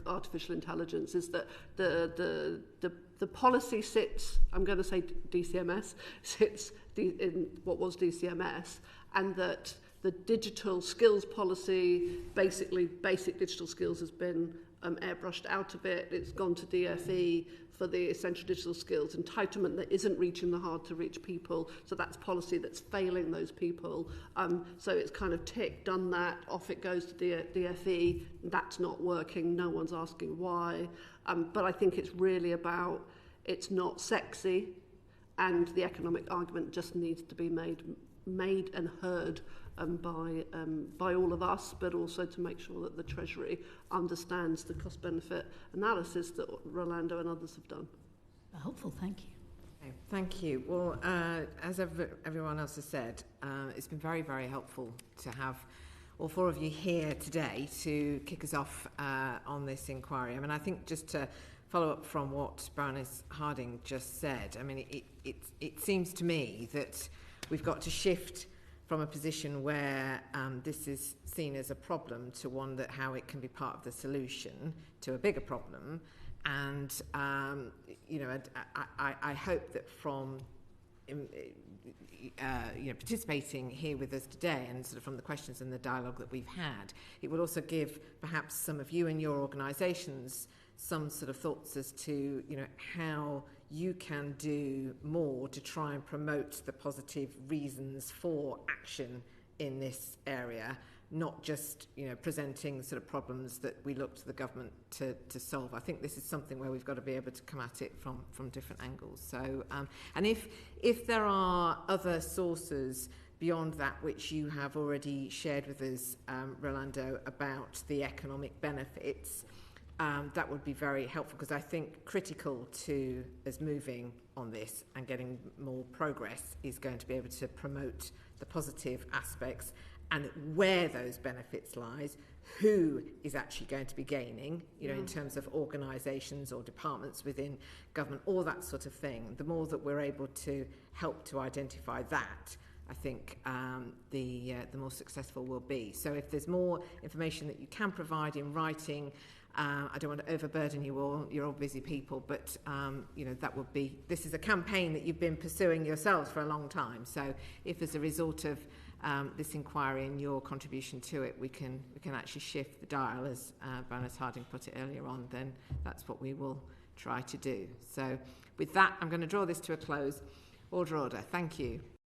artificial intelligence? Is that the policy sits, I'm going to say DCMS, sits in what was DCMS, and that the digital skills policy, basically basic digital skills, has been airbrushed out of it. It's gone to DFE for the essential digital skills entitlement that isn't reaching the hard to reach people. So that's policy that's failing those people. So it's kind of done that, off it goes to DFE. That's not working. No one's asking why. But I think it's really about, it's not sexy, and the economic argument just needs to be made and heard by all of us, but also to make sure that the Treasury understands the cost-benefit analysis that Rolando and others have done. Helpful, thank you. Okay, thank you. Well, as everyone else has said, it's been very, very helpful to have all four of you here today to kick us off on this inquiry. I mean, I think just to follow up from what Baroness Harding just said, I mean, it seems to me that we've got to shift from a position where this is seen as a problem to one that how it can be part of the solution to a bigger problem. And, I hope that from participating here with us today and sort of from the questions and the dialogue that we've had, it will also give perhaps some of you and your organisations some sort of thoughts as to, how you can do more to try and promote the positive reasons for action in this area, not just, presenting sort of problems that we look to the government to solve. I think this is something where we've got to be able to come at it from different angles. So, and if there are other sources beyond that which you have already shared with us, Rolando, about the economic benefits, that would be very helpful, because I think critical to us moving on this and getting more progress is going to be able to promote the positive aspects and where those benefits lies, who is actually going to be gaining, in terms of organisations or departments within government, all that sort of thing. The more that we're able to help to identify that, I think the more successful we'll be. So if there's more information that you can provide in writing, I don't want to overburden you all. You're all busy people, but you know, that would be. This is a campaign that you've been pursuing yourselves for a long time. So if as a result of this inquiry and your contribution to it, we can actually shift the dial, as Baroness Harding put it earlier on, then that's what we will try to do. So with that, I'm going to draw this to a close. Order. Thank you.